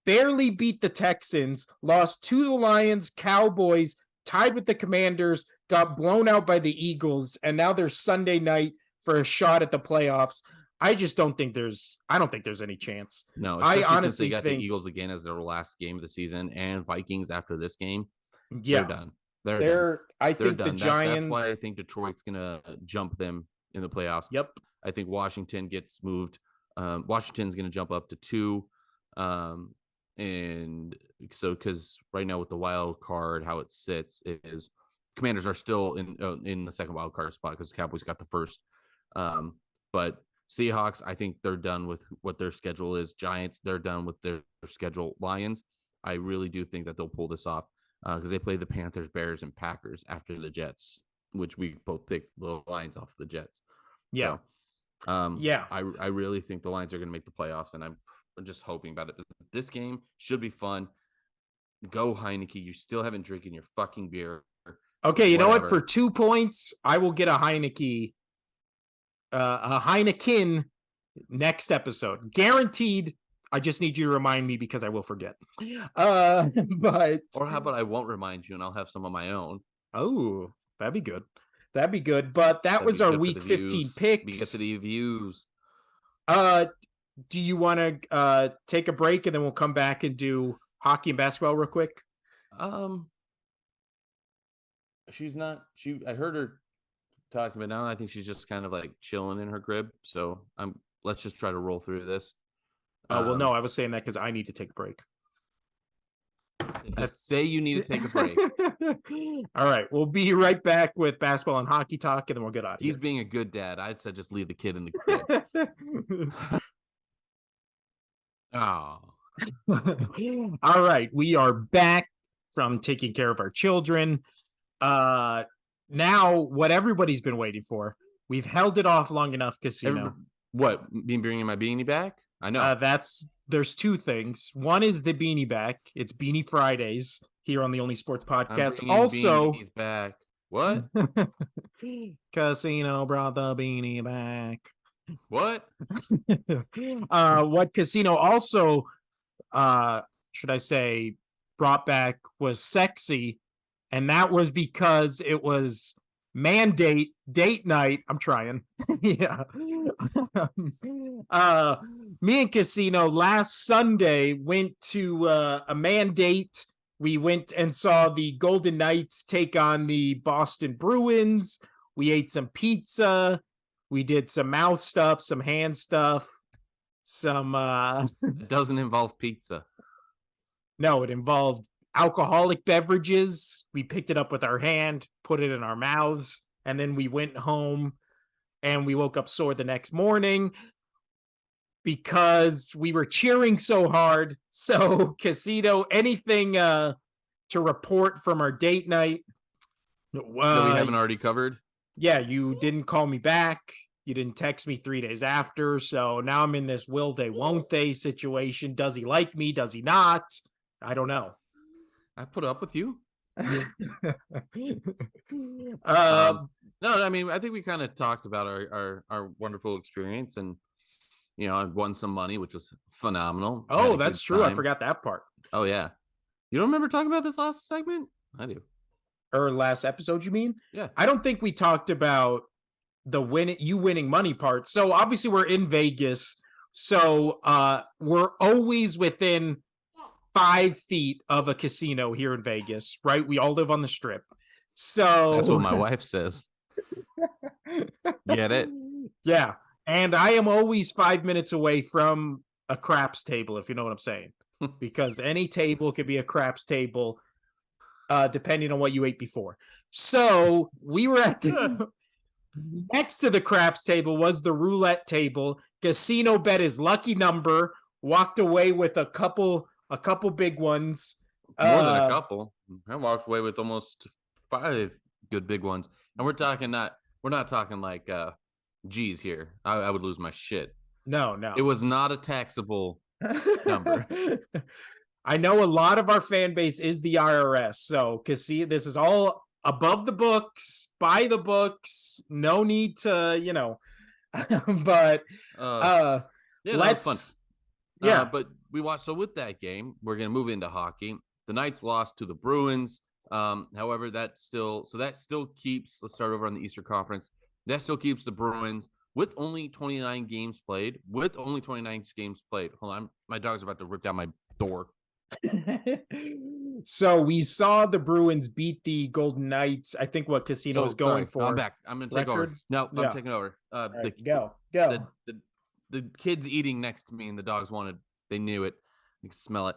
barely beat the Texans, lost to the Lions, Cowboys, tied with the Commanders, got blown out by the Eagles, and now they're Sunday night for a shot at the playoffs. I don't think there's any chance.
No,
I
especially since they
honestly
got the
think,
Eagles again as their last game of the season and Vikings after this game. They're
yeah,
done. They're done.
I
They're
think the
done. That's why I
Giants.
think Detroit's gonna jump them in the playoffs.
Yep.
I think Washington gets moved. Washington's gonna jump up to 2. And so because right now with the wild card, how it sits is Commanders are still in the second wild card spot because the Cowboys got the first. But Seahawks, I think they're done with what their schedule is. Giants, they're done with their schedule. Lions, I really do think that they'll pull this off because they play the Panthers, Bears, and Packers after the Jets, which we both picked the Lions off the Jets.
Yeah.
So,
yeah.
I really think the Lions are going to make the playoffs, and I'm just hoping about it. This game should be fun. Go Heineke. You still haven't drinking your fucking beer.
Okay, you know what? For 2 points, I will get a Heineken next episode. Guaranteed. I just need you to remind me because I will forget. But
or how about I won't remind you and I'll have some of my own.
Oh, that'd be good. That'd be good. But that was our week 15 picks.
We get to the views.
Do you want to take a break and then we'll come back and do hockey and basketball real quick?
I heard her talking, but now I think she's just kind of like chilling in her crib. So let's just try to roll through this.
Oh, well, no, I was saying that because I need to take a break.
Let's say you need to take a break.
All right. We'll be right back with basketball and hockey talk, and then we'll get out of here.
He's being a good dad. I said just leave the kid in the crib. Oh.
All right. We are back from taking care of our children. Now, what everybody's been waiting for. We've held it off long enough, Casino.
What? Me bringing my beanie back? I know.
There's 2 things. One is the beanie back. It's Beanie Fridays here on the Only Sports Podcast. Also,
beanies back. What?
Casino brought the beanie back.
What?
What Casino also, should I say, brought back was sexy, and that was because it was date night. I'm trying. Yeah. Me and Casino last Sunday went to a mandate. We went and saw the Golden Knights take on the Boston Bruins. We ate some pizza. We did some mouth stuff, some hand stuff, some
It doesn't involve pizza.
No, it involved alcoholic beverages. We picked it up with our hand, put it in our mouths, and then we went home and we woke up sore the next morning because we were cheering so hard. So, Casino, anything to report from our date night?
That we haven't already covered?
Yeah, you didn't call me back. You didn't text me 3 days after. So now I'm in this will they, won't they situation. Does he like me? Does he not? I don't know.
I put up with you.
No,
I mean, I think we kind of talked about our wonderful experience, and I won some money, which was phenomenal.
Oh, that's true. I forgot that part.
Oh yeah, you don't remember talking about this last segment? I do.
Or last episode, you mean?
Yeah.
I don't think we talked about the winning money part. So obviously we're in Vegas. So we're always within 5 feet of a casino here in Vegas, right? We all live on the Strip. So
that's what my wife says. Get it?
Yeah. And I am always 5 minutes away from a craps table, if you know what I'm saying. Because any table could be a craps table, depending on what you ate before. So we were at next to the craps table was the roulette table. Casino bet his lucky number, walked away with a couple big ones.
More than a couple. I walked away with almost 5 good big ones. And we're not talking like G's here. I would lose my shit.
No.
It was not a taxable number.
I know a lot of our fan base is the IRS. So this is all above the books, by the books. No need to, but
yeah,
let's
fun.
Yeah,
but we watched. So with that game, we're going to move into hockey. The Knights lost to the Bruins. However, that still keeps. Let's start over on the Eastern Conference. That still keeps the Bruins with only 29 games played. Hold on, my dog's about to rip down my door.
So we saw the Bruins beat the Golden Knights. I think what Casino is going for.
No, I'm back. I'm going to take over. No,
yeah.
I'm taking over.
Right, go.
The kids eating next to me and the dogs they knew it. You can smell it.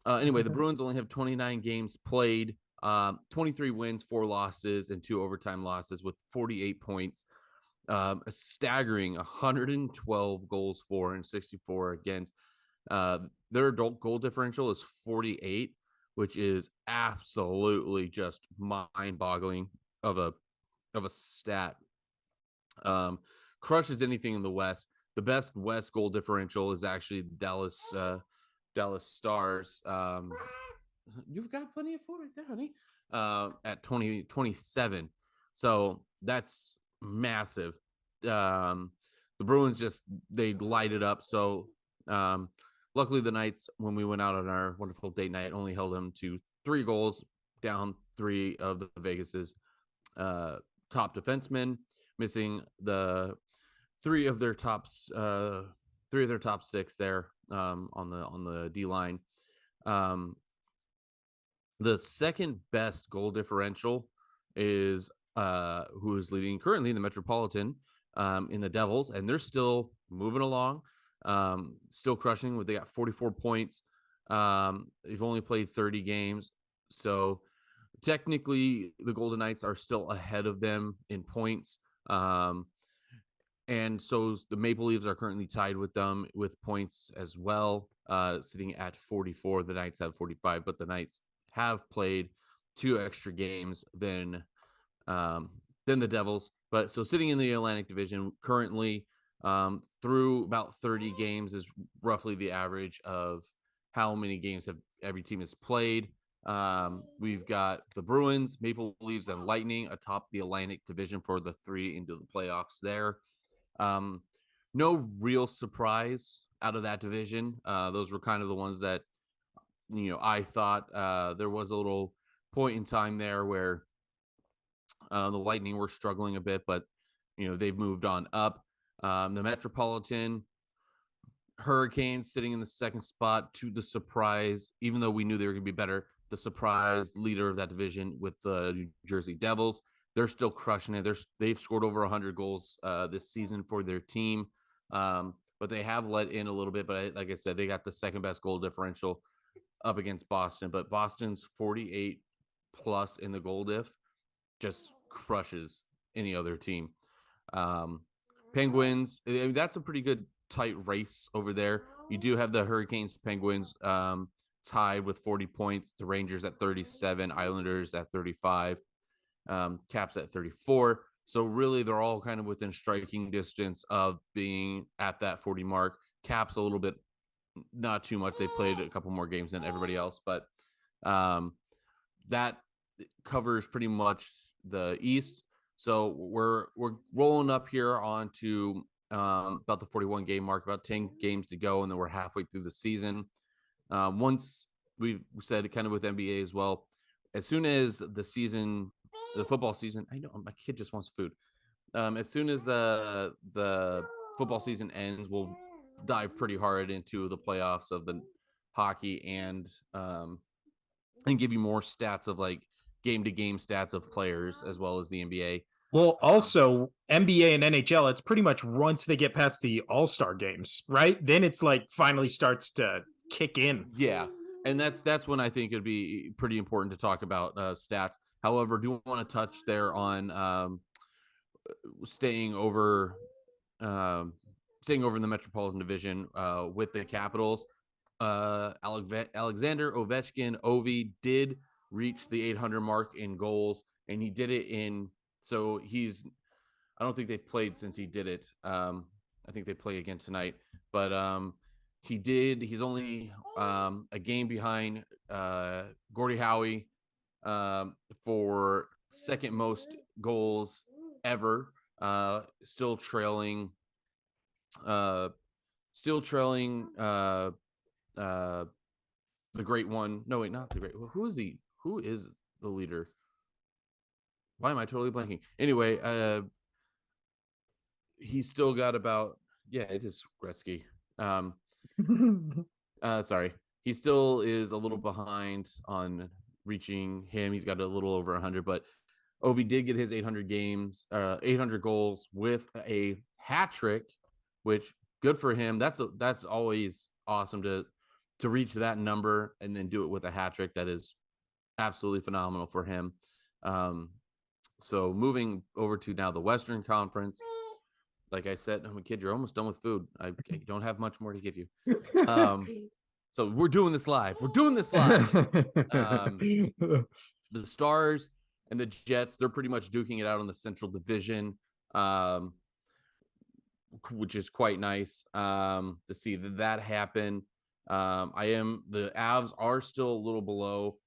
Anyway, the Bruins only have 29 games played, 23 wins, 4 losses, and 2 overtime losses with 48 points. A staggering 112 goals for and 64 against. Their adult goal differential is 48, which is absolutely just mind-boggling of a stat. Crushes anything in the West. The best West goal differential is actually Dallas Stars. You've got plenty of food right there, honey. At 27. So that's massive. The Bruins they light it up. So luckily the Knights, when we went out on our wonderful date night, only held them to 3 goals, down 3 of the Vegas's top defensemen, missing the 3 of their top 6 there on the D line. The second best goal differential is who is leading currently in the Metropolitan in the Devils, and they're still moving along, still crushing. They got 44 points. They've only played 30 games, so technically the Golden Knights are still ahead of them in points. And so the Maple Leafs are currently tied with them with points as well, sitting at 44. The Knights have 45, but the Knights have played 2 extra games than the Devils. But so sitting in the Atlantic Division currently, through about 30 games is roughly the average of how many games every team has played. We've got the Bruins, Maple Leafs, and Lightning atop the Atlantic Division for the 3 into the playoffs there. No real surprise out of that division. Those were kind of the ones that, I thought there was a little point in time there where the Lightning were struggling a bit, but, they've moved on up. The Metropolitan Hurricanes sitting in the second spot to the surprise, even though we knew they were going to be better, the surprise leader of that division with the New Jersey Devils. They're still crushing it. They've scored over 100 goals this season for their team, but they have let in a little bit. But like I said, they got the second best goal differential up against Boston. But Boston's 48 plus in the goal diff just crushes any other team. Penguins, that's a pretty good tight race over there. You do have the Hurricanes, Penguins tied with 40 points. The Rangers at 37, Islanders at 35. Caps at 34. So really, they're all kind of within striking distance of being at that 40 mark. Caps a little bit, not too much. They played a couple more games than everybody else, but that covers pretty much the East. So we're rolling up here onto about the 41 game mark, about 10 games to go, and then we're halfway through the season. Once we've said kind of with NBA as well, as soon as the football season, I know my kid just wants food. As soon as the football season ends, we'll dive pretty hard into the playoffs of the hockey and give you more stats of like game to game stats of players as well as the NBA.
Well, also NBA and NHL, it's pretty much once they get past the All-Star games, right? Then it's like finally starts to kick in.
Yeah. And that's when I think it'd be pretty important to talk about stats. However, do want to touch there on staying over in the Metropolitan Division with the Capitals. Alexander Ovechkin, Ovi, did reach the 800 mark in goals, and he did it I don't think they've played since he did it. I think they play again tonight, but he's only a game behind Gordie Howe for second most goals ever, still trailing the great one. No, wait, not the great. Who is he? Who is the leader? Why am I totally blanking? Anyway, he's still got about, yeah, it is Gretzky. Sorry. He still is a little behind on reaching him. He's got a little over 100, but Ovi did get his 800 goals with a hat trick, which good for him. That's always awesome to reach that number and then do it with a hat trick. That is absolutely phenomenal for him. So moving over to now the Western Conference. Like I said, I'm a kid. You're almost done with food. I don't have much more to give you. So we're doing this live. We're doing this live. The Stars and the Jets, they're pretty much duking it out on the Central Division, which is quite nice to see that happen. The Avs are still a little below,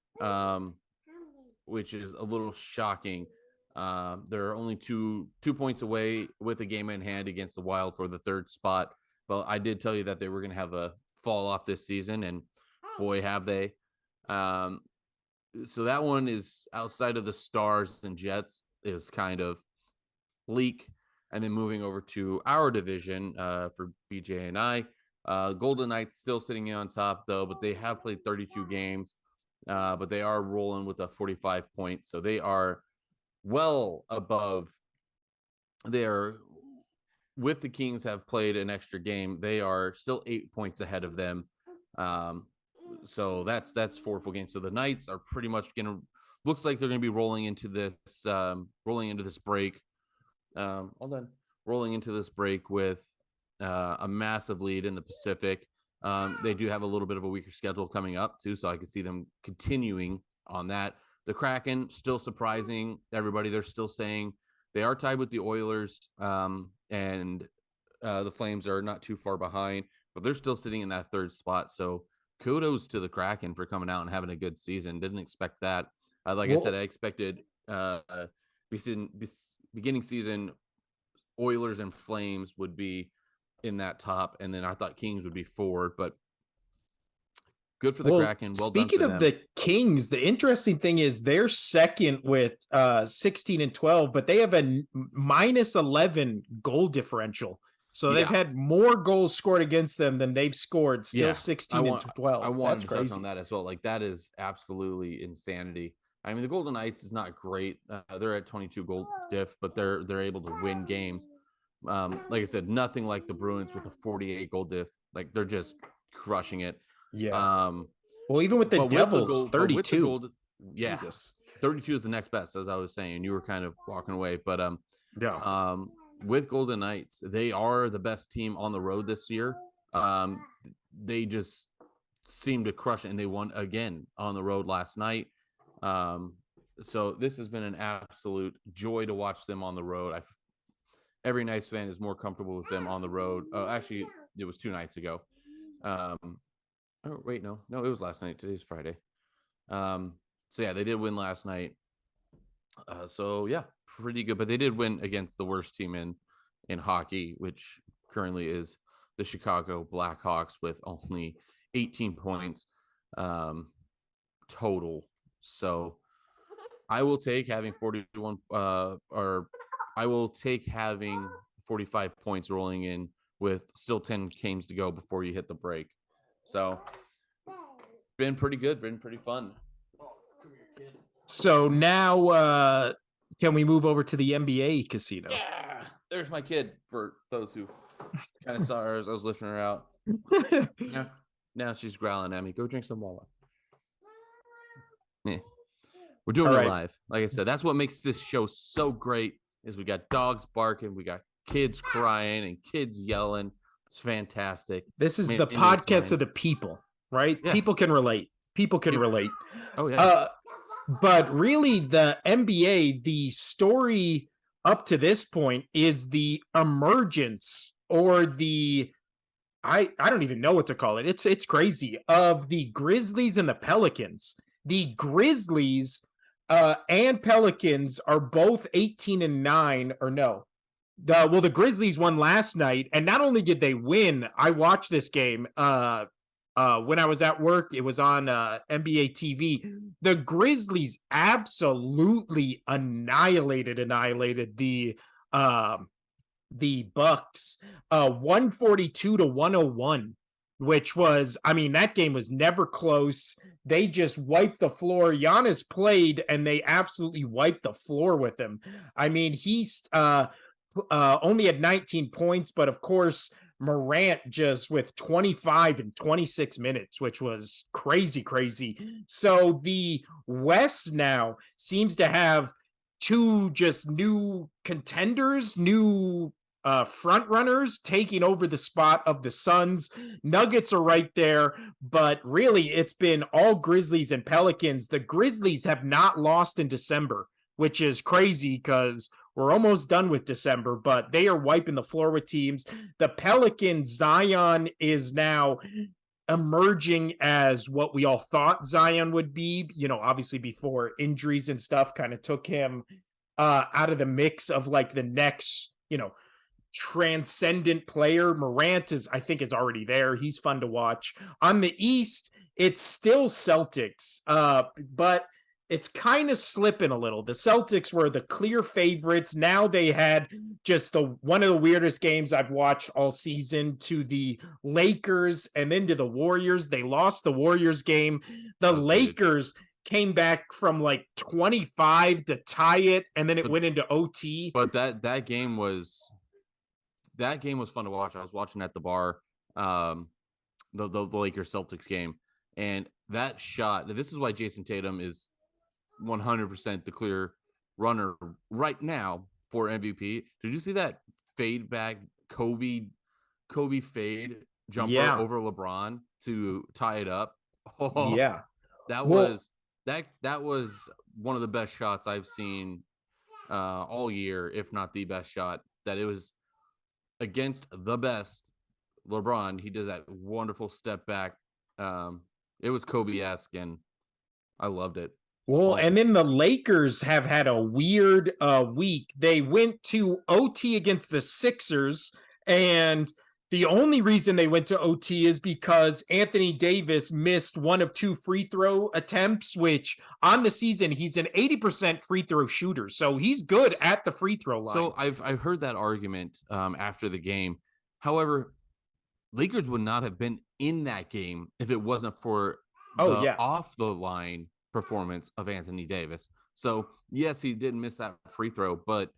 which is a little shocking. They're only two points away with a game in hand against the Wild for the third spot. But I did tell you that they were going to have a fall off this season, and boy, have they. So that one is outside of the Stars and Jets is kind of bleak. And then moving over to our division for BJ and I, Golden Knights still sitting on top, though, but they have played 32 games, but they are rolling with a 45 points. So they are well above. They are, with the Kings have played an extra game. They are still 8 points ahead of them. So that's 4 full games. So the Knights are pretty much looks like they're going to be rolling into this break. Rolling into this break with a massive lead in the Pacific. They do have a little bit of a weaker schedule coming up too, so I can see them continuing on that. The Kraken still surprising everybody. They're still saying they are tied with the Oilers, and the Flames are not too far behind, but they're still sitting in that third spot. So kudos to the Kraken for coming out and having a good season. Didn't expect that. I said, I expected beginning season Oilers and Flames would be in that top, and then I thought Kings would be forward, but good for the Kraken. Well done.
Speaking of the Kings, the interesting thing is they're second with 16 and 12, but they have a minus 11 goal differential. So they've had more goals scored against them than they've scored, still 16 and 12.
I wanted
That's
to
crazy.
touch on that as well. Like, that is absolutely insanity. I mean, the Golden Knights is not great. They're at 22 goal diff, but they're able to win games. Like I said, nothing like the Bruins with a 48 goal diff. Like, they're just crushing it.
Yeah. Well, even with the Devils, 32.
Yeah. Jesus. 32 is the next best, as I was saying. You were kind of walking away, but with Golden Knights, they are the best team on the road this year. They just seem to crush it, and they won again on the road last night. So this has been an absolute joy to watch them on the road. Every Knights fan is more comfortable with them on the road. Actually, it was 2 nights ago. Oh, wait, no, it was last night. Today's Friday. So yeah, they did win last night. So yeah, pretty good. But they did win against the worst team in hockey, which currently is the Chicago Blackhawks with only 18 points total. So I will take having 41 I will take having 45 points rolling in with still 10 games to go before you hit the break. So been pretty good, been pretty fun.
So now can we move over to the NBA casino?
Yeah, there's my kid, for those who kind of saw her as I was lifting her out. Now she's growling at me. Go drink some water. Yeah. We're doing it live. Like I said, that's what makes this show so great, is we got dogs barking, we got kids crying and kids yelling. It's fantastic.
This is the podcast of the people, right? Yeah. People can relate. Relate.
Oh, yeah.
But really, the NBA, the story up to this point is the emergence, or the I don't even know what to call it. It's crazy, of the Grizzlies and the Pelicans. The Grizzlies and Pelicans are both 18-9, or no. The Grizzlies won last night, and not only did they win, I watched this game. when I was at work. It was on NBA TV. The Grizzlies absolutely annihilated the Bucks 142 to 101, which was, I mean, that game was never close. They just wiped the floor. Giannis played and they absolutely wiped the floor with him. I mean, he's only had 19 points, but of course, Morant just with 25 in 26 minutes, which was crazy, crazy. So the West now seems to have two just new contenders, new front runners taking over the spot of the Suns. Nuggets are right there, but really it's been all Grizzlies and Pelicans. The Grizzlies have not lost in December, which is crazy because we're almost done with December, but they are wiping the floor with teams. The Pelicans, Zion is now emerging as what we all thought Zion would be, obviously before injuries and stuff kind of took him out of the mix of like the next, transcendent player. Morant is, I think, is already there. He's fun to watch. On the East, it's still Celtics, but it's kind of slipping a little. The Celtics were the clear favorites. Now they had just one of the weirdest games I've watched all season to the Lakers and then to the Warriors. They lost the Warriors game. The
That was weird.
Lakers came back from like 25 to tie it, and then it
But
went into OT.
but that game was fun to watch. I was watching at the bar, the Lakers Celtics game, and that shot. This is why Jason Tatum is 100% the clear runner right now for MVP. Did you see that fade back Kobe fade jumper
Yeah.
over LeBron to tie it up? Oh,
Yeah.
that
Well,
was that was one of the best shots I've seen all year, if not the best shot. That it was against the best LeBron. He did that wonderful step back. It was Kobe-esque, and I loved it.
Well,
Loved
and
it.
then the Lakers have had a weird week. They went to OT against the Sixers, and the only reason they went to OT is because Anthony Davis missed one of two free throw attempts, which on the season, he's an 80% free throw shooter. So he's good at the free throw line.
So I've heard that argument after the game. However, Lakers would not have been in that game if it wasn't for
Oh,
the
yeah.
off the line performance of Anthony Davis. So yes, he did miss that free throw, but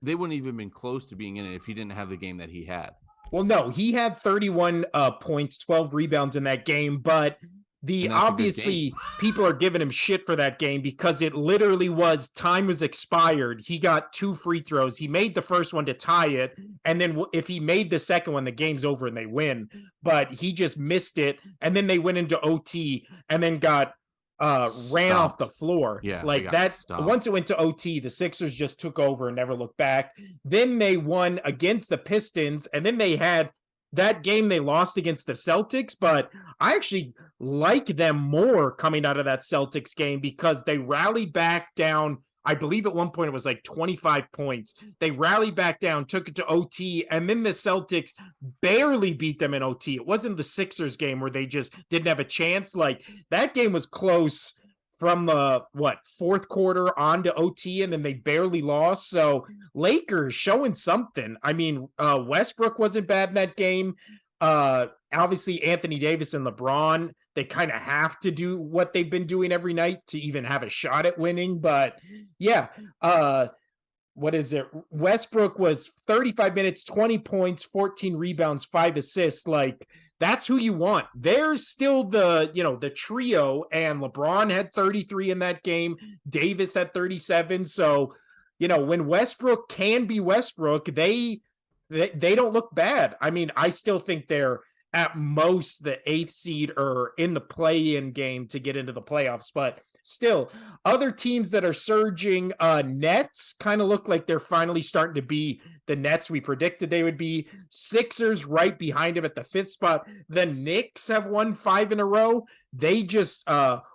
they wouldn't even been close to being in it if he didn't have the game that he had.
Well, no, he had 31 points, 12 rebounds in that game, but
And that's a good
obviously
game.
people are giving him shit for that game because it literally was time was expired. He got two free throws. He made the first one to tie it, and then if he made the second one, the game's over and they win. But he just missed it, and then they went into OT and then got ran off the
Stomped.
floor.
Yeah, they
Like
got
that.
stomped.
Once it went to OT, the Sixers just took over and never looked back. Then they won against the Pistons, and then they had that game they lost against the Celtics, but I actually like them more coming out of that Celtics game because they rallied back down. I believe at one point it was like 25 points. They rallied back down, took it to OT, and then the Celtics barely beat them in OT. It wasn't the Sixers game where they just didn't have a chance. Like that game was close from the fourth quarter on to OT, and then they barely lost. So Lakers showing something. I mean, Westbrook wasn't bad in that game. Obviously, Anthony Davis and LeBron, they kind of have to do what they've been doing every night to even have a shot at winning. But yeah, what is it? Westbrook was 35 minutes, 20 points, 14 rebounds, 5 assists. Like that's who you want. There's still the trio, and LeBron had 33 in that game. Davis had 37. So, when Westbrook can be Westbrook, they don't look bad. I mean, I still think they're at most the 8th seed or in the play-in game to get into the playoffs, but still, other teams that are surging, Nets kind of look like they're finally starting to be the Nets we predicted they would be. Sixers right behind them at the 5th spot. The Knicks have won 5 in a row. They just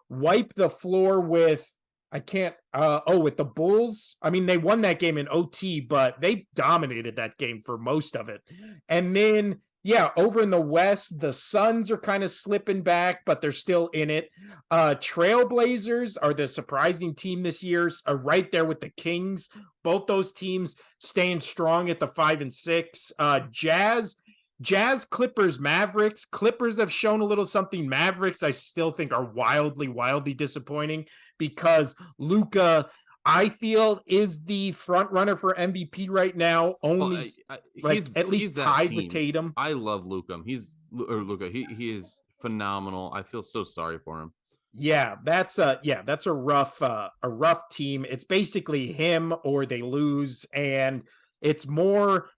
wiped the floor with with the Bulls. I mean, they won that game in OT, but they dominated that game for most of it. And then Yeah, over in the West, the Suns are kind of slipping back, but they're still in it. Trailblazers are the surprising team this year, are right there with the Kings. Both those teams staying strong at the 5 and 6. Jazz, Clippers, Mavericks. Clippers have shown a little something. Mavericks, I still think, are wildly disappointing because Luca, I feel, is the front runner for MVP right now.
Well,
Only like at
he's
least
that
tied with
team.
Tatum.
I love Luca. Luca. He is phenomenal. I feel so sorry for him.
That's a rough team. It's basically him or they lose, and it's more,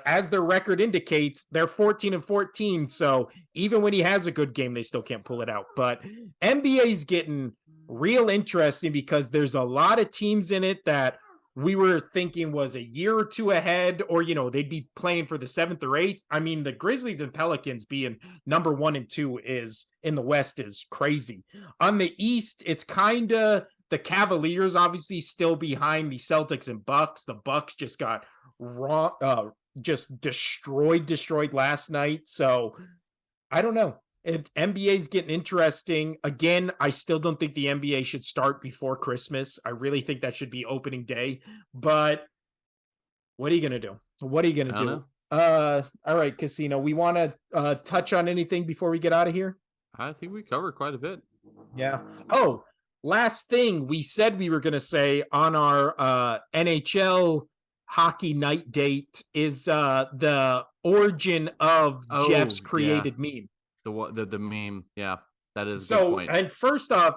as their record indicates, they're 14-14. So even when he has a good game, they still can't pull it out. But NBA is getting real interesting because there's a lot of teams in it that we were thinking was a year or two ahead, or they'd be playing for the seventh or eighth. I mean, the Grizzlies and Pelicans being number 1 and 2 is in the West is crazy. On the East, it's kind of the Cavaliers, obviously still behind the Celtics and Bucks. The Bucks just got raw, just destroyed last night. So I don't know. If NBA is getting interesting again, I still don't think the NBA should start before Christmas. I really think that should be opening day. But what are you gonna do? What are you gonna
I don't
do?
know.
All right, Casino. We want to touch on anything before we get out of here?
I think we covered quite a bit.
Yeah. Oh, last thing we said we were going to say on our NHL hockey night date is the origin of Jeff's
Oh yeah,
created meme.
the meme. Yeah, that is a good
So,
point.
and first off,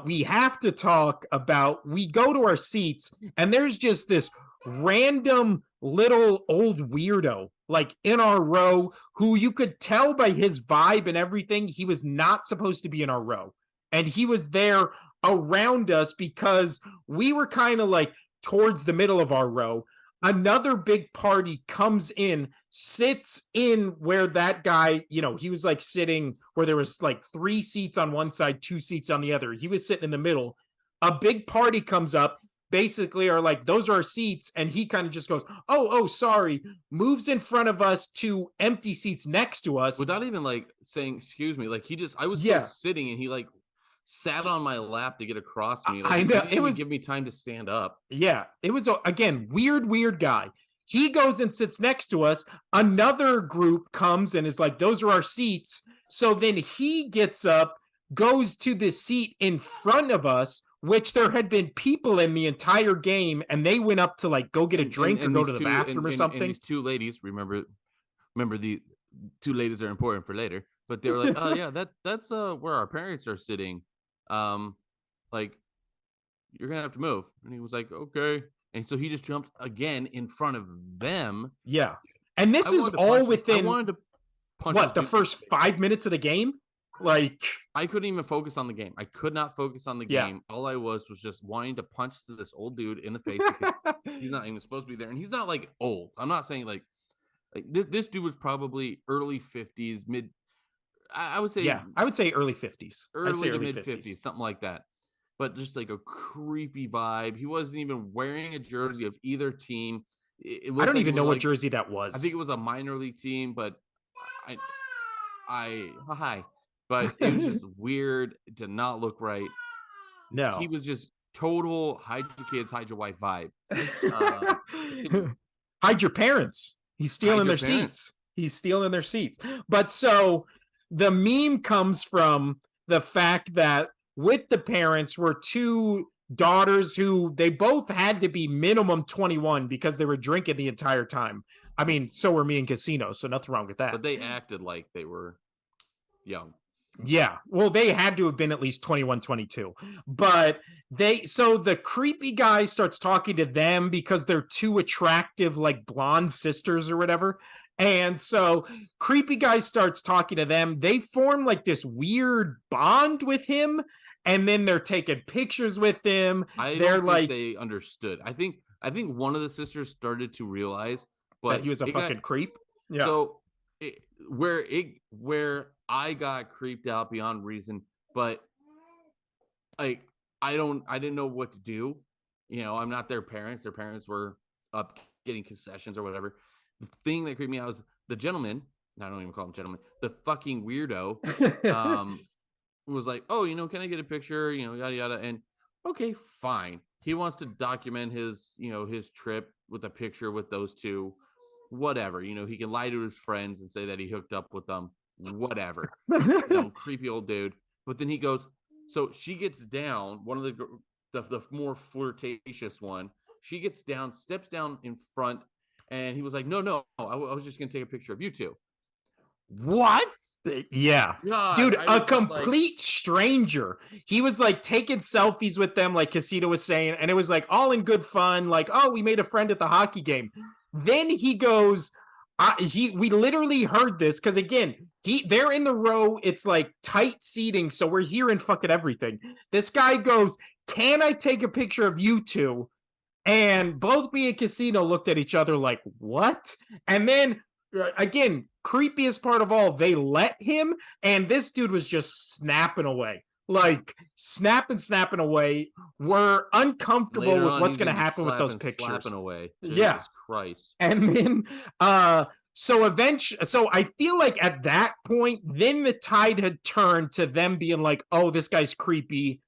we have to talk about, we go to our seats and there's just this random little old weirdo like in our row who you could tell by his vibe and everything he was not supposed to be in our row, and he was there around us because we were kind of like towards the middle of our row. Another big party comes in, sits in where that guy, he was like sitting where there was like 3 seats on one side, 2 seats on the other. He was sitting in the middle. A big party comes up, basically are like, those are our seats. And he kind of just goes, oh, sorry, moves in front of us to empty seats next to us.
Without even like saying excuse me, like I was still
Yeah.
sitting and he like sat on my lap to get across me. Like
I
he
know
didn't
it
even
was,
give me time to stand up.
yeah, it was again, weird guy. He goes and sits next to us. Another group comes and is like, those are our seats. So then he gets up, goes to the seat in front of us, which there had been people in the entire game, and they went up to like go get a drink or
And
go to
these
the
two
bathroom or
and
something.
these two ladies, remember the two ladies are important for later, but they were like, "Oh yeah, that's where our parents are sitting. Um like you're going to have to move." And he was like, "Okay." And so he just jumped again in front of them.
Yeah. And this is all
I
within
wanted to punch this
what, the
dude in
first
the face.
5 minutes of the game? Like,
I couldn't even focus on the game. I could not focus on the
yeah.
game. All I was just wanting to punch this old dude in the face because he's not even supposed to be there, and he's not like old. I'm not saying like this dude was probably early 50s, mid. I would say
Yeah, I would say early 50s. I'd say
early to
early
mid
50s.
50s, something like that. But just like a creepy vibe. He wasn't even wearing a jersey of either team. It
I
looked
don't
like it
even
was
know what
like
jersey that
I think
was.
it was a minor league team, but I hi. But it was just weird. It did not look right. He
No.
was just total hide your kids, hide your wife vibe. Continue.
Hide your parents. He's
Hide
stealing
your
their
parents.
seats. He's stealing their seats. But so the meme comes from the fact that with the parents were two daughters who they both had to be minimum 21 because they were drinking the entire time. I mean, so were me in Casino, so nothing wrong with that.
But they acted like they were young.
Yeah. Well, they had to have been at least 21, 22. But so the creepy guy starts talking to them because they're two attractive, like blonde sisters or whatever. And so creepy guy starts talking to them. They form like this weird bond with him. And then they're taking pictures with him.
I
They're
don't think
like
they understood. I think one of the sisters started to realize,
that
but
he was a
it got
fucking creep. Yeah.
so where I got creeped out beyond reason, but like I didn't know what to do. I'm not their parents. Their parents were up getting concessions or whatever. The thing that creeped me out was the gentleman. I don't even call him gentleman. The fucking weirdo was like, "Oh, can I get a picture? Yada yada." And okay, fine. He wants to document his trip with a picture with those two. Whatever. He can lie to his friends and say that he hooked up with them. Whatever. Creepy old dude. But then he goes, so she gets down, one of the more flirtatious one. She gets down, steps down in front, and he was like, no, I was just gonna take a picture of you two. What?
Yeah.
God,
Dude,
I
a
was just like,
complete stranger. He was like taking selfies with them, like Casito was saying, and it was like all in good fun. Like, oh, we made a friend at the hockey game. Then he goes, we literally heard this because again, they're in the row. It's like tight seating, so we're hearing fucking everything. This guy goes, "Can I take a picture of you two?" And both me and Casino looked at each other like, "What?" And then again, creepiest part of all, they let him, and this dude was just snapping away. Like snapping away. We're uncomfortable
later
with
on,
what's
he's
gonna
gonna be
happen with those
slapping
pictures.
away.
Yeah.
Jesus Christ.
And then so I feel like at that point, then the tide had turned to them being like, oh, this guy's creepy.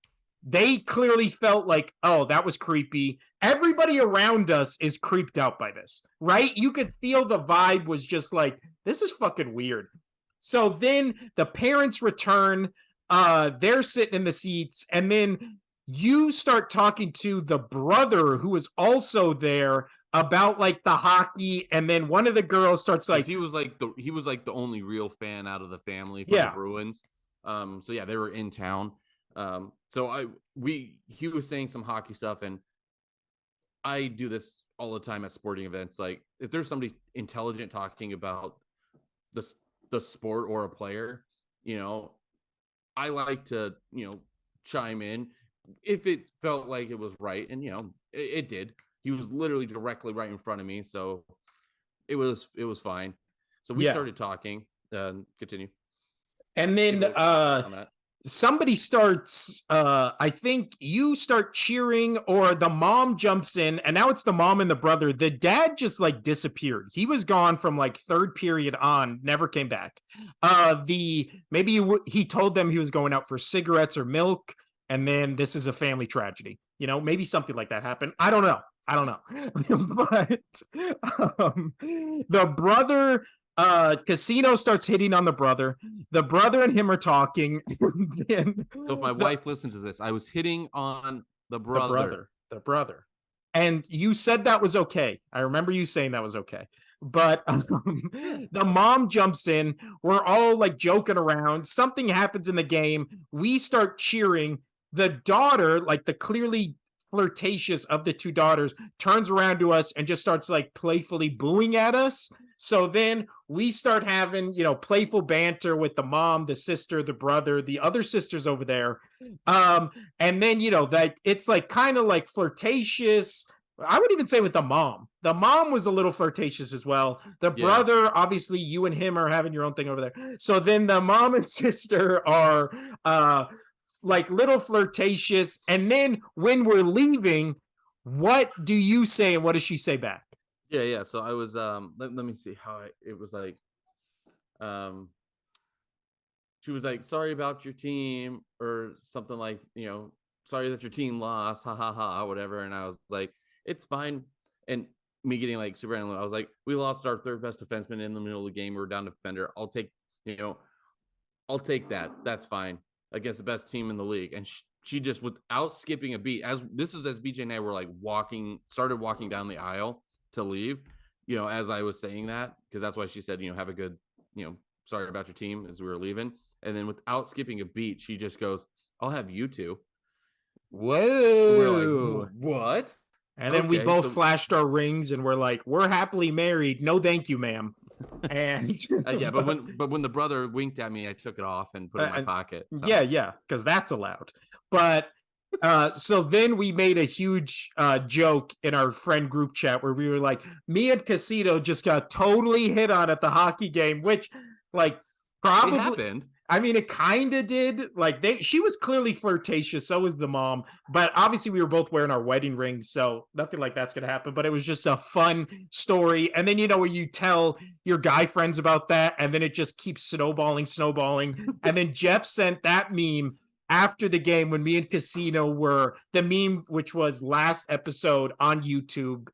They clearly felt like, oh, that was creepy. Everybody around us is creeped out by this, right? You could feel the vibe was just like, this is fucking weird. So then the parents return, they're sitting in the seats, and then you start talking to the brother who was also there about like the hockey, and then one of the girls starts
Because
like,
he was like the only real fan out of the family for the
yeah,
Bruins. So yeah, they were in town. So he was saying some hockey stuff, and I do this all the time at sporting events. Like if there's somebody intelligent talking about the the sport or a player, you know, I like to chime in if it felt like it was right, and it did. He was literally directly right in front of me, so it was fine. So we
yeah.
started talking. Continue.
And
Give
then
a thoughts on that.
somebody starts I think you start cheering or the mom jumps in, and now it's the mom and the brother. The dad just like disappeared. He was gone from like third period on, never came back. The maybe he told them he was going out for cigarettes or milk, and then this is a family tragedy, maybe something like that happened. I don't know but the brother, Casino starts hitting on the brother and him are talking. And
So if my
the
wife listens to this, I was hitting on the
the
brother.
brother, the brother, and you said that was okay. I remember you saying that was okay. But
Yeah.
the mom jumps in. We're all like joking around. Something happens in the game. We start cheering. The daughter, like the clearly flirtatious of the two daughters, turns around to us and just starts like playfully booing at us. So then we start having, playful banter with the mom, the sister, the brother, the other sisters over there. And then, that it's like kind of like flirtatious. I would even say with the mom. The mom was a little flirtatious as well. The
Yeah.
brother, obviously, you and him are having your own thing over there. So then the mom and sister are like little flirtatious. And then when we're leaving, what do you say and what does she say back?
Yeah, yeah. So I was let me see how it was like um she was like, sorry about your team, or something like, sorry that your team lost, ha ha ha, whatever. And I was like, it's fine. And me getting like super animal, I was like, we lost our third best defenseman in the middle of the game. We were down defender. You know, I'll take that. That's fine against the best team in the league. And she just, without skipping a beat, as BJ and I were like started walking down the aisle to leave, as I was saying that, because that's why she said, have a good, sorry about your team as we were leaving. And then without skipping a beat, she just goes, I'll have you two. And we're
Whoa.
like, what?
And then we
Okay.
both
So
flashed our rings and we're like, we're happily married. No, thank you, ma'am. And
yeah, but when the brother winked at me, I took it off and put it in my pocket. So
yeah, because that's allowed. But so then we made a huge joke in our friend group chat where we were like, me and Casito just got totally hit on at the hockey game, which like
it
probably
happened.
I mean, it kind of did. Like she was clearly flirtatious. So was the mom. But obviously, we were both wearing our wedding rings, so nothing like that's gonna happen. But it was just a fun story. And then where you tell your guy friends about that, and then it just keeps snowballing. And then Jeff sent that meme after the game when me and Casino were the meme, which was last episode on YouTube.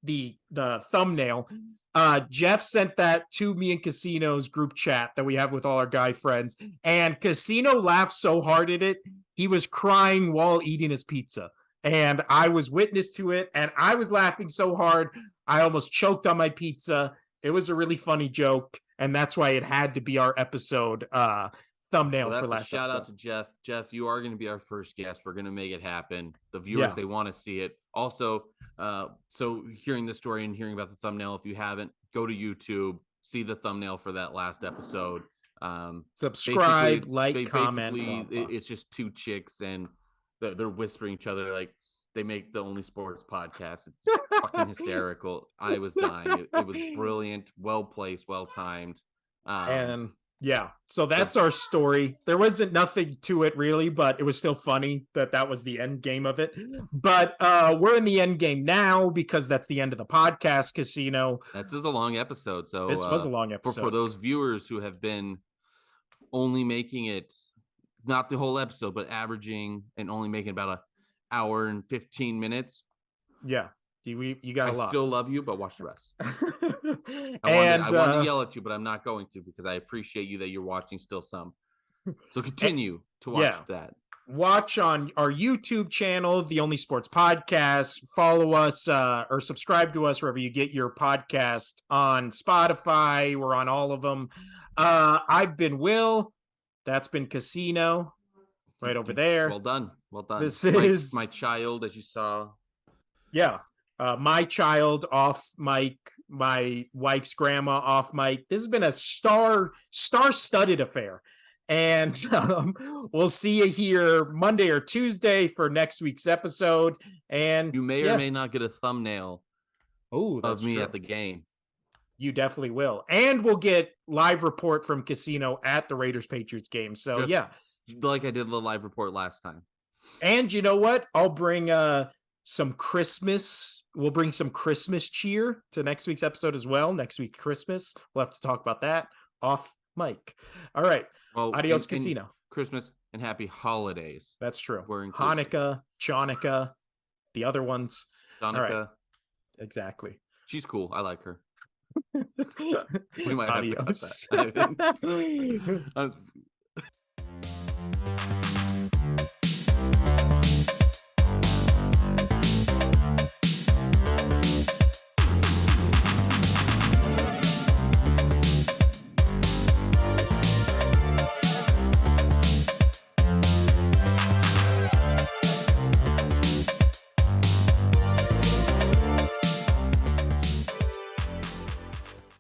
The thumbnail. Jeff sent that to me and Casino's group chat that we have with all our guy friends, and Casino laughed so hard at it, he was crying while eating his pizza. And I was witness to it, and I was laughing so hard, I almost choked on my pizza. It was a really funny joke, and that's why it had to be our episode thumbnail
so
for
that's a
last
shout
episode.
out to Jeff. Jeff, you are going to be our first guest. We're going to make it happen. The viewers,
Yeah.
they want to see it. Also, so hearing the story and hearing about the thumbnail, if you haven't, go to YouTube, see the thumbnail for that last episode.
Subscribe, like, comment.
It's just two chicks and they're whispering each other like they make the Only Sports podcast. It's fucking hysterical. I was dying. It was brilliant, well placed, well timed.
And yeah, so that's our story. There wasn't nothing to it really, but it was still funny that was the end game of it. But we're in the end game now because that's the end of the podcast, Casino.
This is a long episode. So
this was a long episode.
For those viewers who have been only making it, not the whole episode, but averaging and only making about an hour and 15 minutes.
Yeah. You got a lot.
I still love you, but watch the rest. I wanted to yell at you, but I'm not going to because I appreciate you that you're watching still some. So continue to watch that.
Watch on our YouTube channel, The Only Sports Podcast. Follow us or subscribe to us wherever you get your podcast on Spotify. We're on all of them. I've been Will. That's been Casino right over there.
Well done. Well done.
This is
my child, as you saw.
Yeah. My child off mic, my wife's grandma off mic. This has been a star-studded affair. And we'll see you here Monday or Tuesday for next week's episode. And
you may or may not get a thumbnail of me at the game.
You definitely will. And we'll get live report from Casino at the Raiders-Patriots game. So,
like I did the live report last time.
And you know what? I'll bring some Christmas. We'll bring some Christmas cheer to next week's episode as well. Next week, Christmas. We'll have to talk about that off mic. All right. Well, adios, Casino.
Christmas and happy holidays.
That's true. Hanukkah, Chanukah, the other ones.
Chanukah.
Right. Exactly.
She's cool. I like her. We might
adios.
have to cut that.